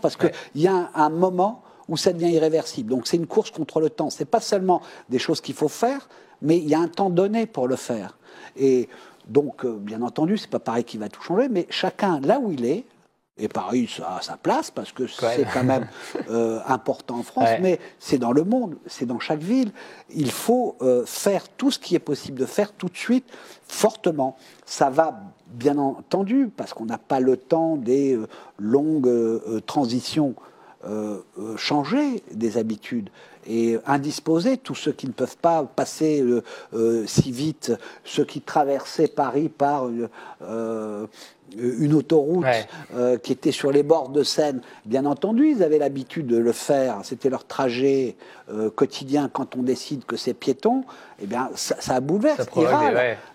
Parce qu'il y a un moment où ça devient irréversible. Donc c'est une course contre le temps. C'est pas seulement des choses qu'il faut faire, mais il y a un temps donné pour le faire. Et donc, bien entendu, c'est pas Paris qui va tout changer, mais chacun là où il est. Et Paris, ça a sa place, parce que c'est quand même important en France, mais c'est dans le monde, c'est dans chaque ville. Il faut faire tout ce qui est possible de faire tout de suite, fortement. Ça va, bien entendu, parce qu'on n'a pas le temps des longues transitions, changer des habitudes et indisposer tous ceux qui ne peuvent pas passer si vite, ceux qui traversaient Paris par une autoroute qui était sur les bords de Seine. Bien entendu, ils avaient l'habitude de le faire. C'était leur trajet quotidien. Quand on décide que c'est piéton, eh bien, ça bouleverse.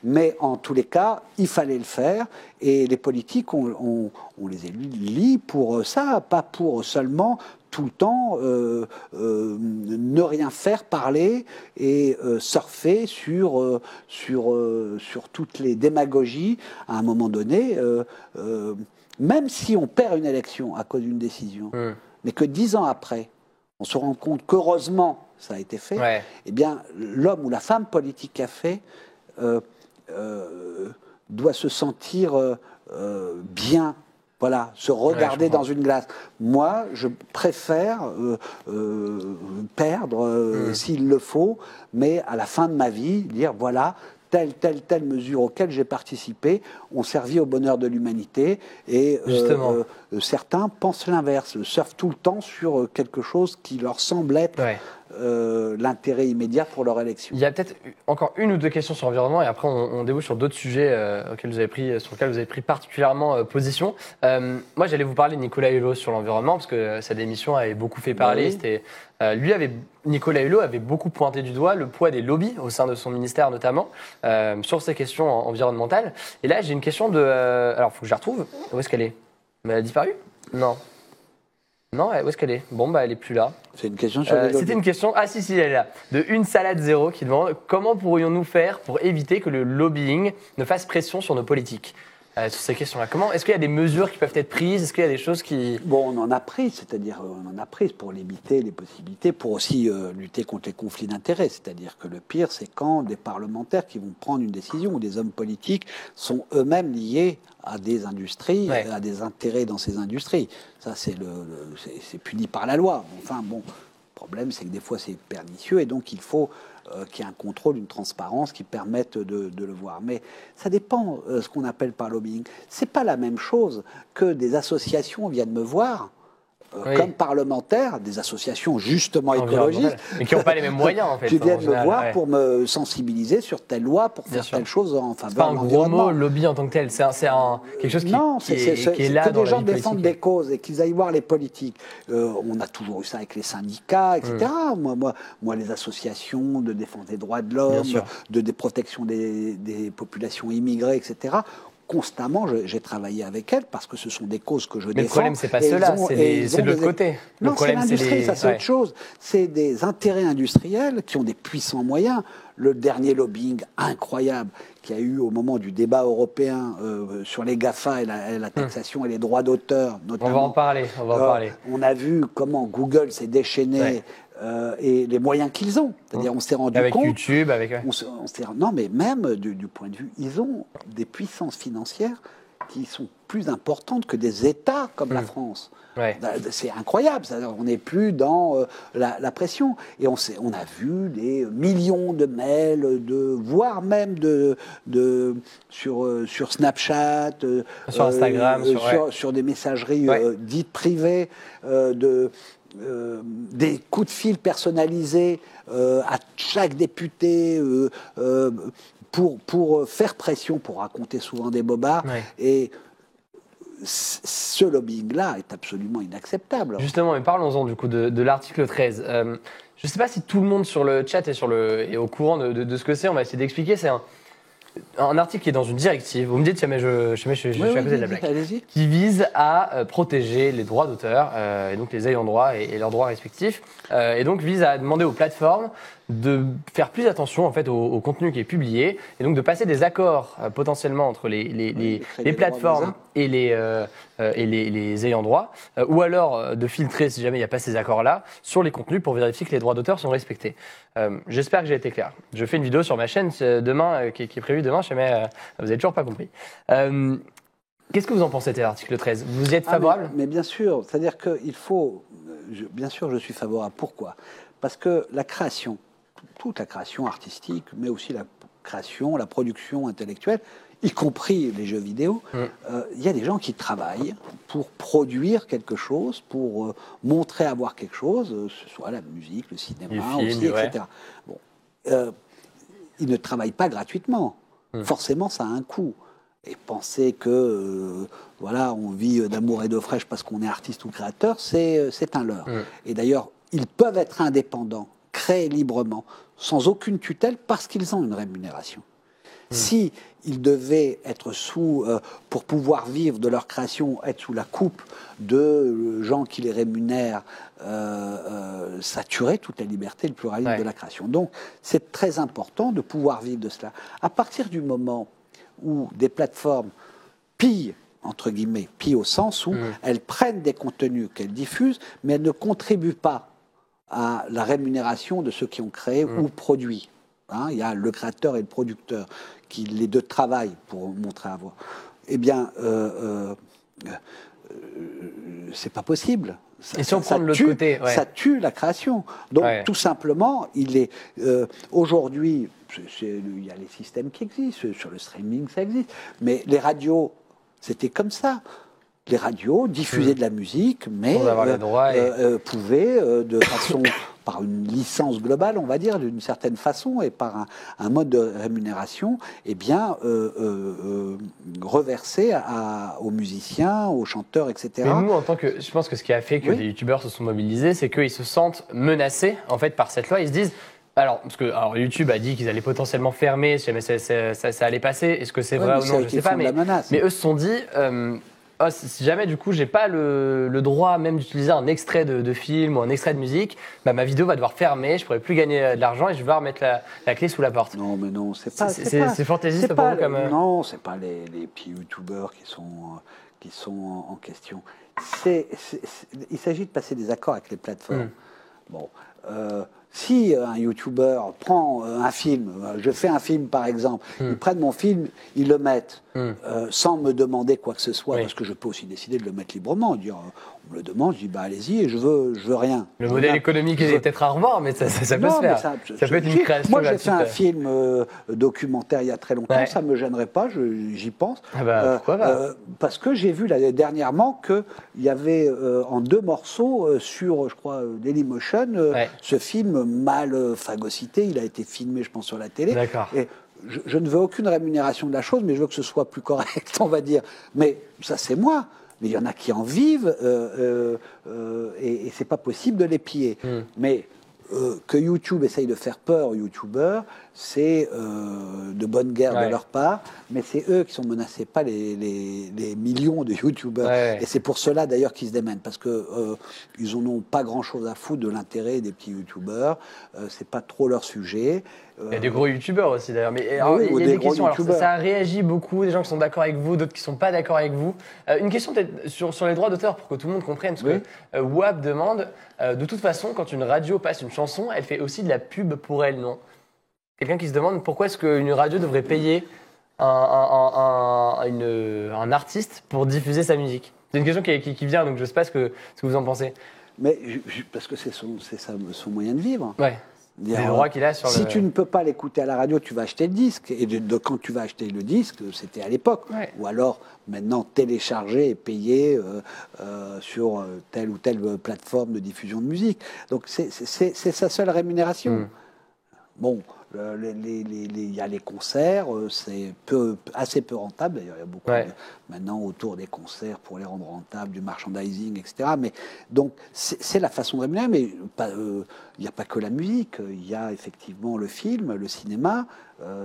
Mais en tous les cas, il fallait le faire. Et les politiques, on les élit pour ça, pas pour seulement tout le temps ne rien faire, parler et surfer sur toutes les démagogies. À un moment donné, même si on perd une élection à cause d'une décision, mais que 10 ans après, on se rend compte qu'heureusement ça a été fait, eh bien l'homme ou la femme politique qui a fait doit se sentir bien. Voilà, se regarder dans une glace. Moi, je préfère perdre s'il le faut, mais à la fin de ma vie, dire voilà, telle mesure auxquelles j'ai participé ont servi au bonheur de l'humanité. Et certains pensent l'inverse, surfent tout le temps sur quelque chose qui leur semble être l'intérêt immédiat pour leur élection. Il y a peut-être encore une ou deux questions sur l'environnement et après on débouche sur d'autres sujets sur lesquels vous avez pris particulièrement position. Moi, j'allais vous parler de Nicolas Hulot sur l'environnement parce que sa démission avait beaucoup fait parler. Nicolas Hulot avait beaucoup pointé du doigt le poids des lobbies au sein de son ministère notamment sur ces questions environnementales. Et là, j'ai une question alors, il faut que je la retrouve. Où est-ce qu'elle est? Elle a disparu? Non. Non, où est-ce qu'elle est? Bon, elle n'est plus là. C'est une question sur les lobbies. C'était une question, elle est là, de Une Salade Zéro qui demande comment pourrions-nous faire pour éviter que le lobbying ne fasse pression sur nos politiques sur ces questions-là. Est-ce qu'il y a des mesures qui peuvent être prises? Est-ce qu'il y a des choses qui... Bon, on en a pris, c'est-à-dire on en a pris pour limiter les possibilités, pour aussi lutter contre les conflits d'intérêts. C'est-à-dire que le pire, c'est quand des parlementaires qui vont prendre une décision ou des hommes politiques sont eux-mêmes liés à des industries, à des intérêts dans ces industries. Ça, c'est puni par la loi. Enfin, bon, le problème, c'est que des fois, c'est pernicieux et donc il faut qu'il y ait un contrôle, une transparence qui permette de le voir. Mais ça dépend ce qu'on appelle par lobbying. C'est pas la même chose que des associations viennent me voir comme parlementaire, des associations justement écologistes, mais qui n'ont pas les mêmes moyens en fait. Qui viennent me voir pour me sensibiliser sur telle loi, pour faire telle chose en faveur de l'environnement. C'est pas un gros mot, lobby en tant que tel, c'est quelque chose qui est là dans la vie politique. Que des gens défendent des causes et qu'ils aillent voir les politiques. On a toujours eu ça avec les syndicats, etc. Moi, les associations de défense des droits de l'homme, de protection des populations immigrées, etc., constamment, j'ai travaillé avec elles parce que ce sont des causes que je défends. Mais le problème, c'est pas cela, c'est de l'autre côté. Non, c'est l'industrie, ça c'est autre chose. C'est des intérêts industriels qui ont des puissants moyens. Le dernier lobbying incroyable qu'il y a eu au moment du débat européen sur les GAFA et la taxation et les droits d'auteur, notamment. On va en parler, On a vu comment Google s'est déchaîné et les moyens qu'ils ont. C'est-à-dire, on s'est rendu compte... Avec YouTube, non, mais même du point de vue... Ils ont des puissances financières qui sont plus importantes que des États comme la France. C'est incroyable, on n'est plus dans la pression. Et on a vu des millions de mails, voire même sur Snapchat, sur Instagram, sur des messageries dites privées, des coups de fil personnalisés à chaque député pour faire pression, pour raconter souvent des bobards. Et ce lobbying-là est absolument inacceptable. Justement, mais parlons-en du coup de l'article 13. Je ne sais pas si tout le monde sur le chat est au courant de ce que c'est. On va essayer d'expliquer. C'est un article qui est dans une directive. Vous me dites, mais je suis à côté de la blague. Qui vise à protéger les droits d'auteur, et donc les ayants droit et leurs droits respectifs. Et donc vise à demander aux plateformes de faire plus attention en fait au contenu qui est publié et donc de passer des accords potentiellement entre les plateformes et les ayants droit ou alors de filtrer si jamais il n'y a pas ces accords-là sur les contenus pour vérifier que les droits d'auteur sont respectés. J'espère que j'ai été clair. Je fais une vidéo sur ma chaîne demain qui est prévue demain, vous n'avez toujours pas compris. Qu'est-ce que vous en pensez de l'article 13? Vous y êtes favorable? Mais bien sûr, c'est-à-dire qu'il faut... Bien sûr, je suis favorable. Pourquoi? Parce que la création, toute la création artistique, mais aussi la création, la production intellectuelle, y compris les jeux vidéo, il y a des gens qui travaillent pour produire quelque chose, pour montrer avoir quelque chose, ce soit la musique, le cinéma, aussi, etc. Bon, ils ne travaillent pas gratuitement. Forcément, ça a un coût. Et penser que on vit d'amour et d'eau fraîche parce qu'on est artiste ou créateur, c'est un leurre. Et d'ailleurs, ils peuvent être indépendants, créer librement, sans aucune tutelle, parce qu'ils ont une rémunération. Si ils devaient être pour pouvoir vivre de leur création, être sous la coupe de gens qui les rémunèrent, ça tuerait toute la liberté et le pluralisme de la création. Donc, c'est très important de pouvoir vivre de cela. À partir du moment où des plateformes pillent, entre guillemets, pillent au sens où elles prennent des contenus qu'elles diffusent, mais elles ne contribuent pas à la rémunération de ceux qui ont créé ou produit. Il y a le créateur et le producteur qui, les deux, travaillent pour montrer à voir. Eh bien, c'est pas possible. Et si on prend de l'autre côté, ça tue la création. Donc, tout simplement, il est aujourd'hui il y a les systèmes qui existent, sur le streaming ça existe, mais les radios, c'était comme ça. Les radios diffusaient de la musique, mais pouvaient, de façon, par une licence globale, on va dire, d'une certaine façon, et par un mode de rémunération, eh bien, reverser aux musiciens, aux chanteurs, etc. Mais nous, je pense que ce qui a fait que des youtubeurs se sont mobilisés, c'est qu'ils se sentent menacés, en fait, par cette loi. Ils se disent, alors YouTube a dit qu'ils allaient potentiellement fermer si jamais ça allait passer. Est-ce que c'est vrai ou non, je ne sais pas. Mais eux se sont dit, si jamais du coup j'ai pas le droit même d'utiliser un extrait de film ou un extrait de musique, ma vidéo va devoir fermer, je pourrai plus gagner de l'argent et je vais devoir mettre la clé sous la porte. Non, mais non, c'est pas. C'est fantaisiste pour vous comme. Non, c'est pas les petits youtubeurs qui sont en question. Il s'agit de passer des accords avec les plateformes. Bon. Si un youtubeur prend un film, je fais un film par exemple, ils prennent mon film, ils le mettent sans me demander quoi que ce soit, parce que je peux aussi décider de le mettre librement, dire on me le demande, je dis bah allez-y et je veux rien. Le modèle économique est peut-être à revoir, mais ça peut se faire. Ça peut être une création. Moi j'ai fait un film documentaire il y a très longtemps, ça me gênerait pas, j'y pense. Pourquoi pas parce que j'ai vu dernièrement qu'il y avait en 2 morceaux sur, je crois, Dailymotion, ce film mal phagocyté, il a été filmé, je pense, sur la télé. D'accord. Et je ne veux aucune rémunération de la chose, mais je veux que ce soit plus correct, on va dire. Mais ça, c'est moi. Mais il y en a qui en vivent, et c'est pas possible de les piller. Mais que YouTube essaye de faire peur aux youtubeurs, c'est de bonne guerre de leur part, mais c'est eux qui sont menacés, pas les millions de youtubeurs. Et c'est pour cela d'ailleurs qu'ils se démènent, parce que ils en ont pas grand-chose à foutre de l'intérêt des petits youtubeurs. C'est pas trop leur sujet. Il y a des gros youtubeurs aussi d'ailleurs. Mais alors, il y a des questions. Alors, ça réagit beaucoup, des gens qui sont d'accord avec vous, d'autres qui sont pas d'accord avec vous. Une question peut-être sur les droits d'auteur pour que tout le monde comprenne, parce que WAP demande, de toute façon, quand une radio passe une chanson, elle fait aussi de la pub pour elle, non? Quelqu'un qui se demande pourquoi est-ce qu'une radio devrait payer un artiste pour diffuser sa musique. C'est une question qui vient, donc je ne sais pas ce que vous en pensez. Mais parce que c'est son moyen de vivre. Ouais. Les droits qu'il a sur si tu ne peux pas l'écouter à la radio, tu vas acheter le disque. Et quand tu vas acheter le disque, c'était à l'époque. Ou alors, maintenant, télécharger et payer sur telle ou telle plateforme de diffusion de musique. Donc, c'est sa seule rémunération. Bon, il y a les concerts, c'est assez peu rentable. D'ailleurs, il y a beaucoup maintenant autour des concerts pour les rendre rentables, du merchandising, etc. Mais donc, c'est la façon de rémunérer. Mais il n'y a pas que la musique. Il y a effectivement le film, le cinéma.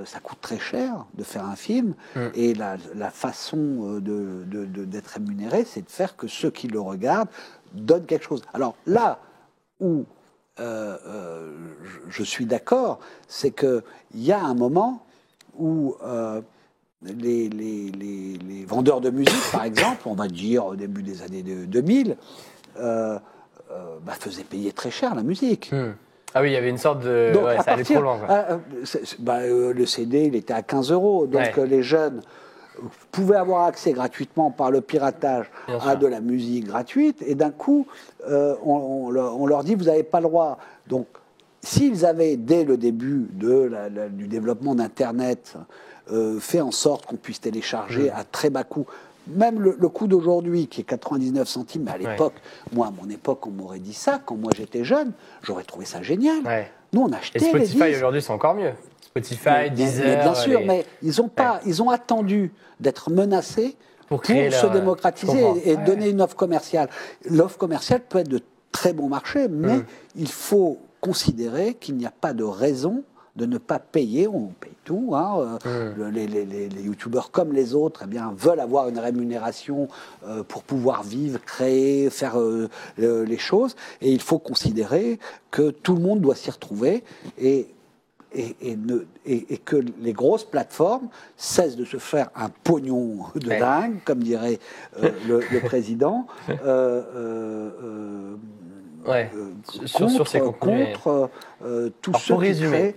Ça coûte très cher de faire un film. Et la façon d'être rémunéré, c'est de faire que ceux qui le regardent donnent quelque chose. Alors là où je suis d'accord, c'est qu'il y a un moment où les vendeurs de musique, par exemple, on va dire au début des années 2000, faisaient payer très cher la musique. Ah oui, il y avait une sorte de... Donc, ça allait trop loin. Le CD, il était à 15 €. Donc les jeunes pouvaient avoir accès gratuitement par le piratage à de la musique gratuite. Et d'un coup, on leur dit, vous n'avez pas le droit. Donc, s'ils avaient, dès le début du développement d'Internet, fait en sorte qu'on puisse télécharger à très bas coût, même le coût d'aujourd'hui, qui est 99 centimes, mais à l'époque, moi, à mon époque, on m'aurait dit ça, quand moi j'étais jeune, j'aurais trouvé ça génial. Nous, on achetait les disques. Et Spotify, aujourd'hui, c'est encore mieux. Spotify, Deezer... Bien sûr, mais ils ont attendu d'être menacés pour se démocratiser et donner une offre commerciale. L'offre commerciale peut être de très bon marché, mais il faut considérer qu'il n'y a pas de raison de ne pas payer. On paye tout. Les youtubeurs comme les autres veulent avoir une rémunération pour pouvoir vivre, créer, faire les choses. Et il faut considérer que tout le monde doit s'y retrouver et que les grosses plateformes cessent de se faire un pognon de dingue, comme dirait le président, sur ces contenus. contre tous ceux qui créent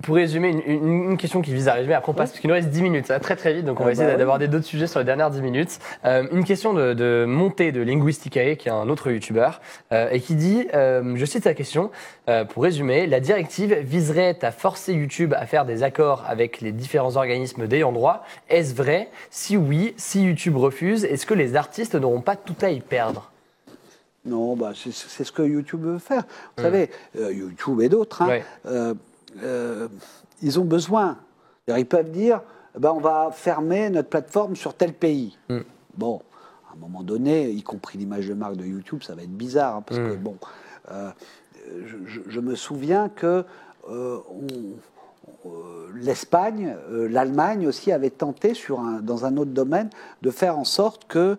Pour résumer, une question qui vise à résumer, après on passe, parce qu'il nous reste 10 minutes, ça va très très vite, donc on va essayer d'aborder d'autres sujets sur les dernières 10 minutes. Une question de Monté de Linguisticae, qui est un autre youtubeur, et qui dit, je cite sa question, pour résumer, la directive viserait à forcer YouTube à faire des accords avec les différents organismes d'ayant droit. Est-ce vrai? Si oui, si YouTube refuse, est-ce que les artistes n'auront pas tout à y perdre? Non, bah, c'est ce que YouTube veut faire. Vous savez, YouTube et d'autres, hein, ils ont besoin. Ils peuvent dire, on va fermer notre plateforme sur tel pays. Bon, à un moment donné, y compris l'image de marque de YouTube, ça va être bizarre, hein, parce que bon, je me souviens que l'Espagne, l'Allemagne aussi avait tenté dans un autre domaine de faire en sorte que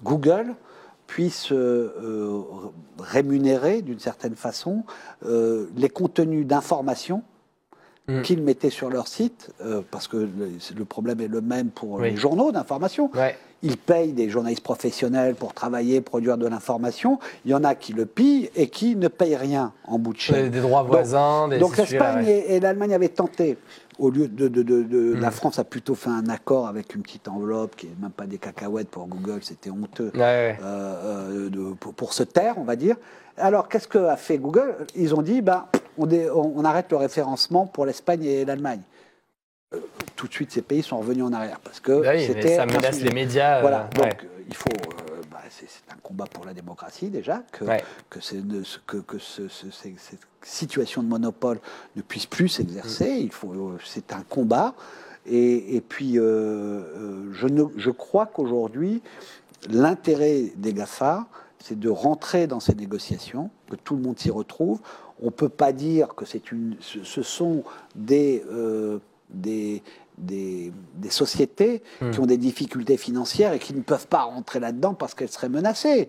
Google puisse rémunérer d'une certaine façon les contenus d'information qu'ils mettaient sur leur site, parce que le problème est le même pour les journaux d'information. Ils payent des journalistes professionnels pour travailler, produire de l'information. Il y en a qui le pillent et qui ne payent rien en bout de chaîne. Des droits voisins. Donc l'Espagne et l'Allemagne avaient tenté. Au lieu la France a plutôt fait un accord avec une petite enveloppe qui n'est même pas des cacahuètes pour Google, c'était honteux pour se taire, on va dire. Alors qu'est-ce qu'a fait Google? Ils ont dit, on arrête le référencement pour l'Espagne et l'Allemagne. Tout de suite, ces pays sont revenus en arrière parce que ça menace les médias. Voilà, donc il faut. C'est un combat pour la démocratie déjà, que cette situation de monopole ne puisse plus s'exercer. C'est un combat. Et puis, je crois qu'aujourd'hui, l'intérêt des GAFA, c'est de rentrer dans ces négociations, que tout le monde s'y retrouve. On ne peut pas dire que ce sont des sociétés qui ont des difficultés financières et qui ne peuvent pas rentrer là-dedans parce qu'elles seraient menacées.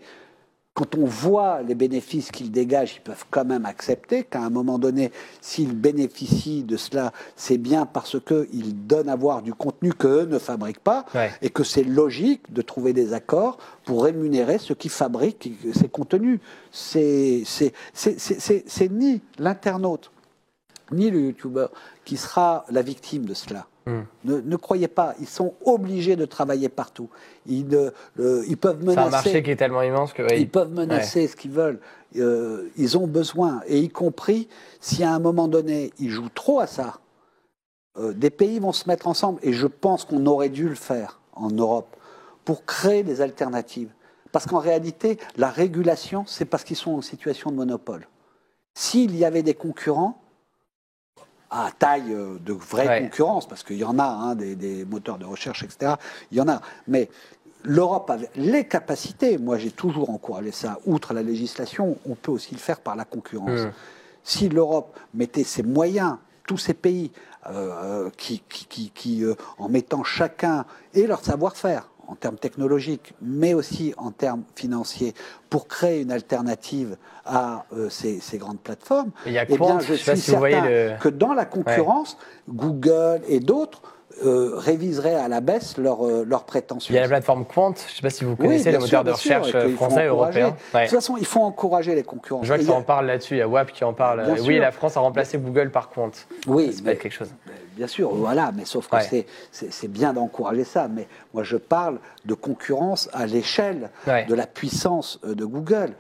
Quand on voit les bénéfices qu'ils dégagent, ils peuvent quand même accepter qu'à un moment donné, s'ils bénéficient de cela, c'est bien parce qu'ils donnent à voir du contenu qu'eux ne fabriquent pas et que c'est logique de trouver des accords pour rémunérer ceux qui fabriquent ces contenus. C'est ni l'internaute ni le youtubeur qui sera la victime de cela. Ne croyez pas, ils sont obligés de travailler partout. Ils peuvent menacer. C'est un marché qui est tellement immense que. Ils peuvent menacer ce qu'ils veulent. Ils ont besoin, et y compris si à un moment donné ils jouent trop à ça, des pays vont se mettre ensemble, et je pense qu'on aurait dû le faire en Europe pour créer des alternatives. Parce qu'en réalité, la régulation, c'est parce qu'ils sont en situation de monopole. S'il y avait des concurrents, à taille de vraie concurrence, parce qu'il y en a, des moteurs de recherche, etc. Il y en a. Mais l'Europe a les capacités. Moi, j'ai toujours encouragé ça. Outre la législation, on peut aussi le faire par la concurrence. Si l'Europe mettait ses moyens, tous ces pays, en mettant chacun et leur savoir-faire, en termes technologiques, mais aussi en termes financiers, pour créer une alternative à ces grandes plateformes, je suis certain que dans la concurrence, Google et d'autres réviseraient à la baisse leurs prétentions. Il y a la plateforme Quant, je ne sais pas si vous connaissez, le moteur de recherche français et européen. De toute façon, il faut encourager les concurrents. Je vois que ça en parle là-dessus, il y a WAP qui en parle. Oui, la France a remplacé Google par Quant. Oui, c'est pas quelque chose. Bien sûr, voilà, mais sauf que c'est bien d'encourager ça. Mais moi, je parle de concurrence à l'échelle de la puissance de Google.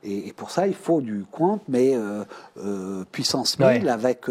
Et pour ça, il faut du Quant, mais puissance 1000 avec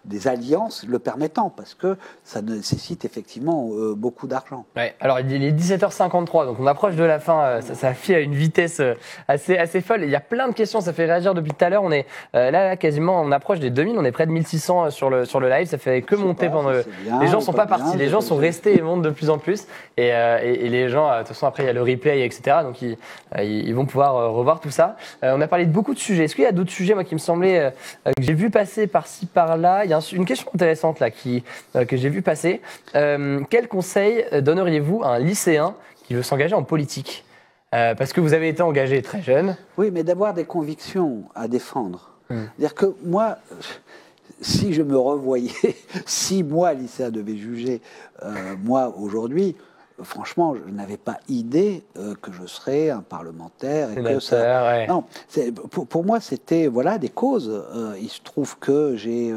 des alliances le permettant, parce que ça nécessite effectivement beaucoup d'argent. Alors, il est 17h53, donc on approche de la fin. Ça file à une vitesse assez folle. Il y a plein de questions, ça fait réagir depuis tout à l'heure. On est là, quasiment, on approche des 2000, on est près de 1600 sur le live. Ça fait que monter pendant. Les gens sont pas partis, les gens sont restés et montent de plus en plus. Et les gens, de toute façon, après, il y a le replay, etc. Donc, ils vont pouvoir revoir tout ça. On a parlé de beaucoup de sujets. Est-ce qu'il y a d'autres sujets, moi, qui me semblaient que j'ai vu passer par-ci, par-là? Il y a une question intéressante là que j'ai vu passer. Quel conseil donneriez-vous à un lycéen qui veut s'engager en politique? Parce que vous avez été engagé très jeune. Oui, mais d'avoir des convictions à défendre. C'est-à-dire que moi, si je me revoyais, si moi, lycéen, devais juger, moi, aujourd'hui, franchement, je n'avais pas idée que je serais un parlementaire et que ça. Ouais. Non, pour moi, c'était des causes. Il se trouve que j'ai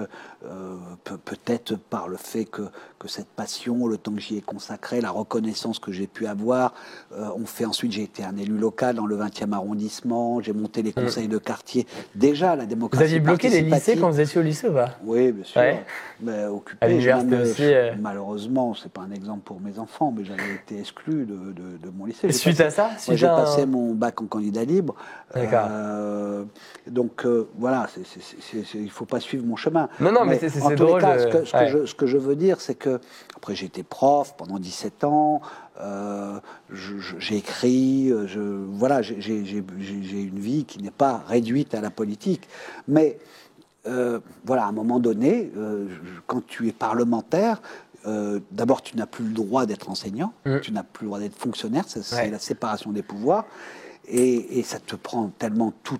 peut-être par le fait que cette passion, le temps que j'y ai consacré, la reconnaissance que j'ai pu avoir, ensuite j'ai été un élu local dans le 20e arrondissement, j'ai monté les conseils de quartier. Déjà, la démocratie. Vous aviez bloqué les lycées quand vous étiez au lycée ou pas? Oui, bien sûr. Ouais. Mais occupé. À l'université aussi. Malheureusement, c'est pas un exemple pour mes enfants, mais j'avais été exclu de mon lycée. Suite à ça, j'ai passé mon bac en candidat libre. D'accord. Donc voilà, il faut pas suivre mon chemin. Non, mais c'est drôle. En tous les cas, ce que je veux dire, c'est que après j'ai été prof pendant 17 ans. J'ai écrit, j'ai une vie qui n'est pas réduite à la politique, mais à un moment donné, quand tu es parlementaire, d'abord tu n'as plus le droit d'être enseignant, tu n'as plus le droit d'être fonctionnaire, c'est la séparation des pouvoirs, et ça te prend tellement tout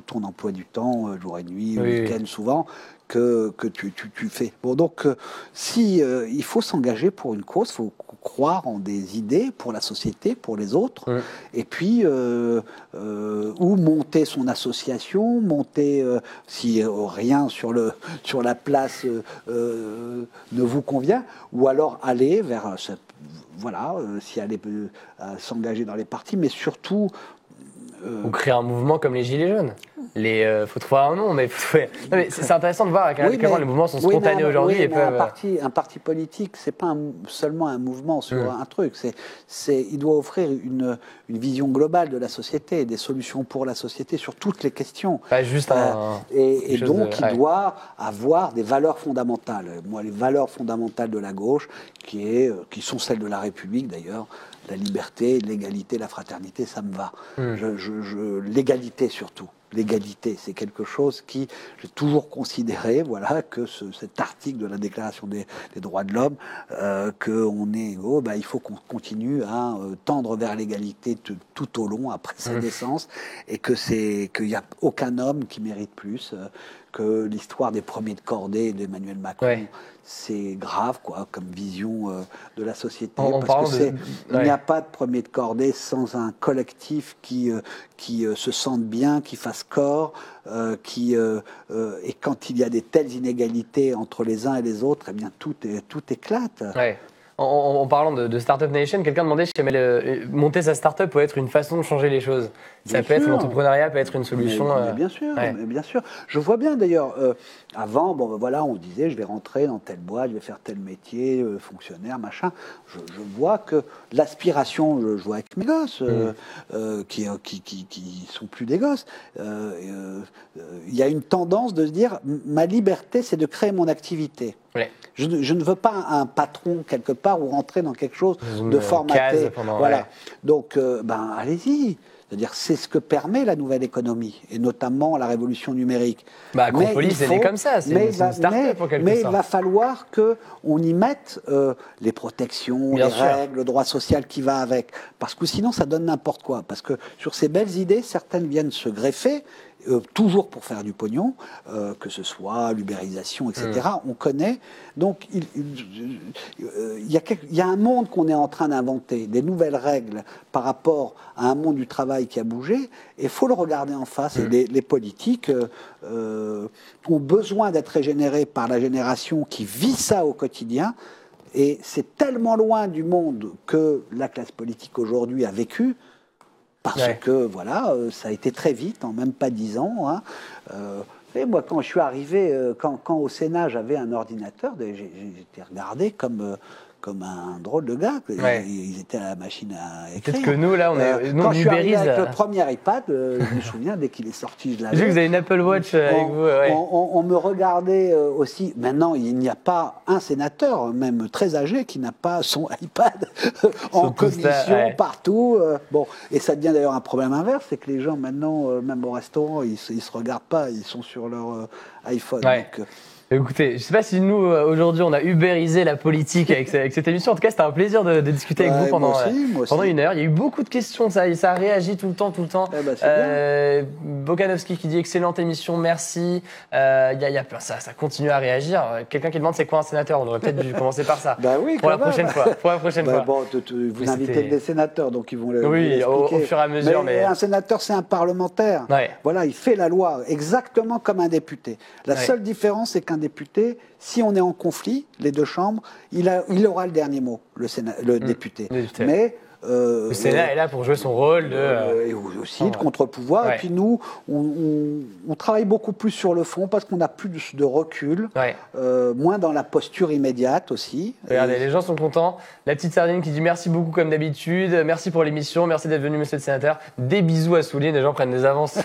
ton emploi du temps, jour et nuit, week-end souvent, que tu fais. Bon, donc, il faut s'engager pour une cause, il faut croire en des idées pour la société, pour les autres, et puis, ou monter son association, si rien sur la place ne vous convient, ou alors aller vers si aller s'engager dans les partis, mais surtout ou créer un mouvement comme les Gilets jaunes. Faut trouver un nom, mais c'est intéressant de voir à quel point les mouvements sont spontanés aujourd'hui. Un parti politique, c'est pas seulement un mouvement sur un truc. Il doit offrir une vision globale de la société, des solutions pour la société sur toutes les questions. Pas juste et donc, il doit avoir des valeurs fondamentales. Moi, les valeurs fondamentales de la gauche, qui sont celles de la République d'ailleurs, la liberté, l'égalité, la fraternité, ça me va. L'égalité surtout. L'égalité, c'est quelque chose qui, j'ai toujours considéré, que cet article de la Déclaration des droits de l'homme, qu'on est égaux, il faut qu'on continue à tendre vers l'égalité tout au long, après sa naissance, et qu'il n'y a aucun homme qui mérite plus, que l'histoire des premiers de cordée d'Emmanuel Macron, c'est grave, comme vision de la société, il n'y a pas de premier de cordée sans un collectif qui se sente bien, qui fasse corps, et quand il y a des telles inégalités entre les uns et les autres, eh bien tout éclate. Ouais. En parlant de Startup Nation, quelqu'un demandait si monter sa startup peut être une façon de changer les choses. L'entrepreneuriat peut être une solution. Mais bien sûr, mais bien sûr. Je vois bien d'ailleurs, avant, on disait je vais rentrer dans telle boîte, je vais faire tel métier, fonctionnaire, machin. Je vois que l'aspiration, je vois avec mes gosses, qui sont plus des gosses, il y a une tendance de se dire ma liberté, c'est de créer mon activité. Ouais. Je ne veux pas un patron quelque part ou rentrer dans quelque chose de formaté. Donc, allez-y. C'est-à-dire, c'est ce que permet la nouvelle économie, et notamment la révolution numérique. Acropolis, elle est comme ça, c'est une start-up en quelque sorte. Mais il va falloir qu'on y mette les protections, règles, le droit social qui va avec. Parce que sinon, ça donne n'importe quoi. Parce que sur ces belles idées, certaines viennent se greffer, toujours pour faire du pognon, que ce soit l'ubérisation, etc. On connaît. Donc, il y a un monde qu'on est en train d'inventer, des nouvelles règles par rapport à un monde du travail qui a bougé, et il faut le regarder en face. Et les politiques ont besoin d'être régénérés par la génération qui vit ça au quotidien. Et c'est tellement loin du monde que la classe politique aujourd'hui a vécu, parce que, ça a été très vite, en même pas 10 ans. Et moi, quand je suis arrivé, quand au Sénat, j'avais un ordinateur, j'étais regardé comme un drôle de gars. Ils étaient à la machine à écrire. Peut-être que nous, là, quand je suis arrivé avec le premier iPad, je me souviens, dès qu'il est sorti, je l'avais. J'ai vu que vous avez une Apple Watch avec vous. On me regardait aussi. Maintenant, il n'y a pas un sénateur, même très âgé, qui n'a pas son iPad en commission, partout. Et ça devient d'ailleurs un problème inverse, c'est que les gens, maintenant, même au restaurant, ils ne se regardent pas, ils sont sur leur iPhone. Donc, Écoutez, je ne sais pas si nous, aujourd'hui, on a ubérisé la politique avec cette émission. En tout cas, c'était un plaisir de discuter avec vous pendant 1 heure. Il y a eu beaucoup de questions, ça a réagi tout le temps. Bokanovski qui dit excellente émission, merci. Ça continue à réagir. Quelqu'un qui demande c'est quoi un sénateur, on aurait peut-être dû commencer par ça. Oui, pour la prochaine fois. Bon, vous invitez des sénateurs, donc ils vont le au fur et à mesure. Mais un sénateur, c'est un parlementaire. Ouais. Voilà, il fait la loi exactement comme un député. La seule différence, c'est qu'un député, si on est en conflit, les deux chambres, il aura le dernier mot, le député. Mais le Sénat est là pour jouer son rôle et aussi de contre-pouvoir. Et puis nous, on travaille beaucoup plus sur le fond parce qu'on a plus de recul, moins dans la posture immédiate aussi. Regardez, les gens sont contents. La petite sardine qui dit merci beaucoup comme d'habitude, merci pour l'émission, merci d'être venu monsieur le sénateur. Des bisous à Soulier, les gens prennent des avances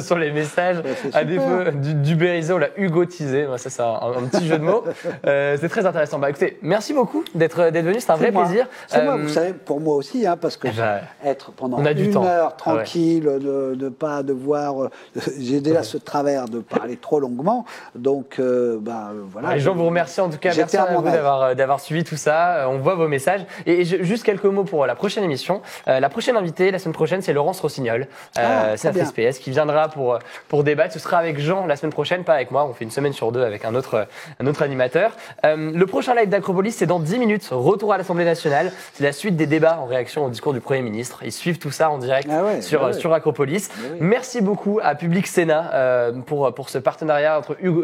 sur les messages. À défaut d'ubériser, on l'a hugotisé. Ça c'est un petit jeu de mots. C'est très intéressant. Écoutez, merci beaucoup d'être venu, c'est un vrai plaisir. C'est moi, vous savez, pour moi aussi, parce que être pendant 1 heure tranquille, de pas devoir... j'ai déjà ce travers de parler trop longuement, donc voilà. Les gens vous remercient en tout cas, merci à vous d'avoir suivi tout ça, on voit vos messages. Et juste quelques mots pour la prochaine émission. La prochaine invitée, la semaine prochaine, c'est Laurence Rossignol, sénatrice PS, qui viendra pour débattre. Ce sera avec Jean la semaine prochaine, pas avec moi, on fait une semaine sur 2 avec un autre animateur. Le prochain live d'Acropolis, c'est dans 10 minutes, retour à l'Assemblée nationale, c'est la suite des débats en réaction au discours du Premier ministre. Ils suivent tout ça en direct sur Acropolis. Merci beaucoup à Public Sénat pour ce partenariat entre Hugo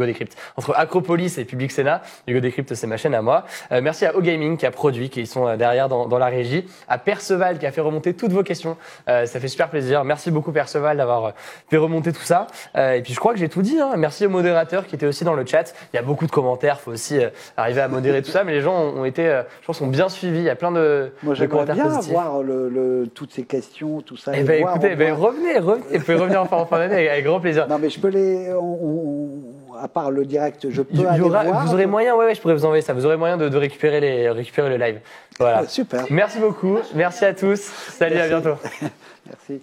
Décrypte, entre Acropolis et Public Sénat. Hugo Décrypte, c'est ma chaîne à moi. Merci à O-Gaming qui a produit, qui sont derrière dans la régie. À Perceval qui a fait remonter toutes vos questions. Ça fait super plaisir. Merci beaucoup Perceval d'avoir fait remonter tout ça. Et puis je crois que j'ai tout dit. Merci aux modérateurs qui étaient aussi dans le chat. Il y a beaucoup de commentaires. Il faut aussi arriver à modérer tout ça. Mais les gens ont été, je pense, ont bien suivi. Il y a plein de commentaires bien positifs. Voir toutes ces questions, tout ça. Écoutez, revenez. Vous pouvez revenir en fin d'année avec grand plaisir. Non, mais je peux à part le direct, je peux aller voir. Vous aurez moyen, je pourrais vous envoyer ça. Vous aurez moyen de récupérer le live. Voilà. Super. Merci beaucoup. Merci à tous. Salut, à bientôt. Merci.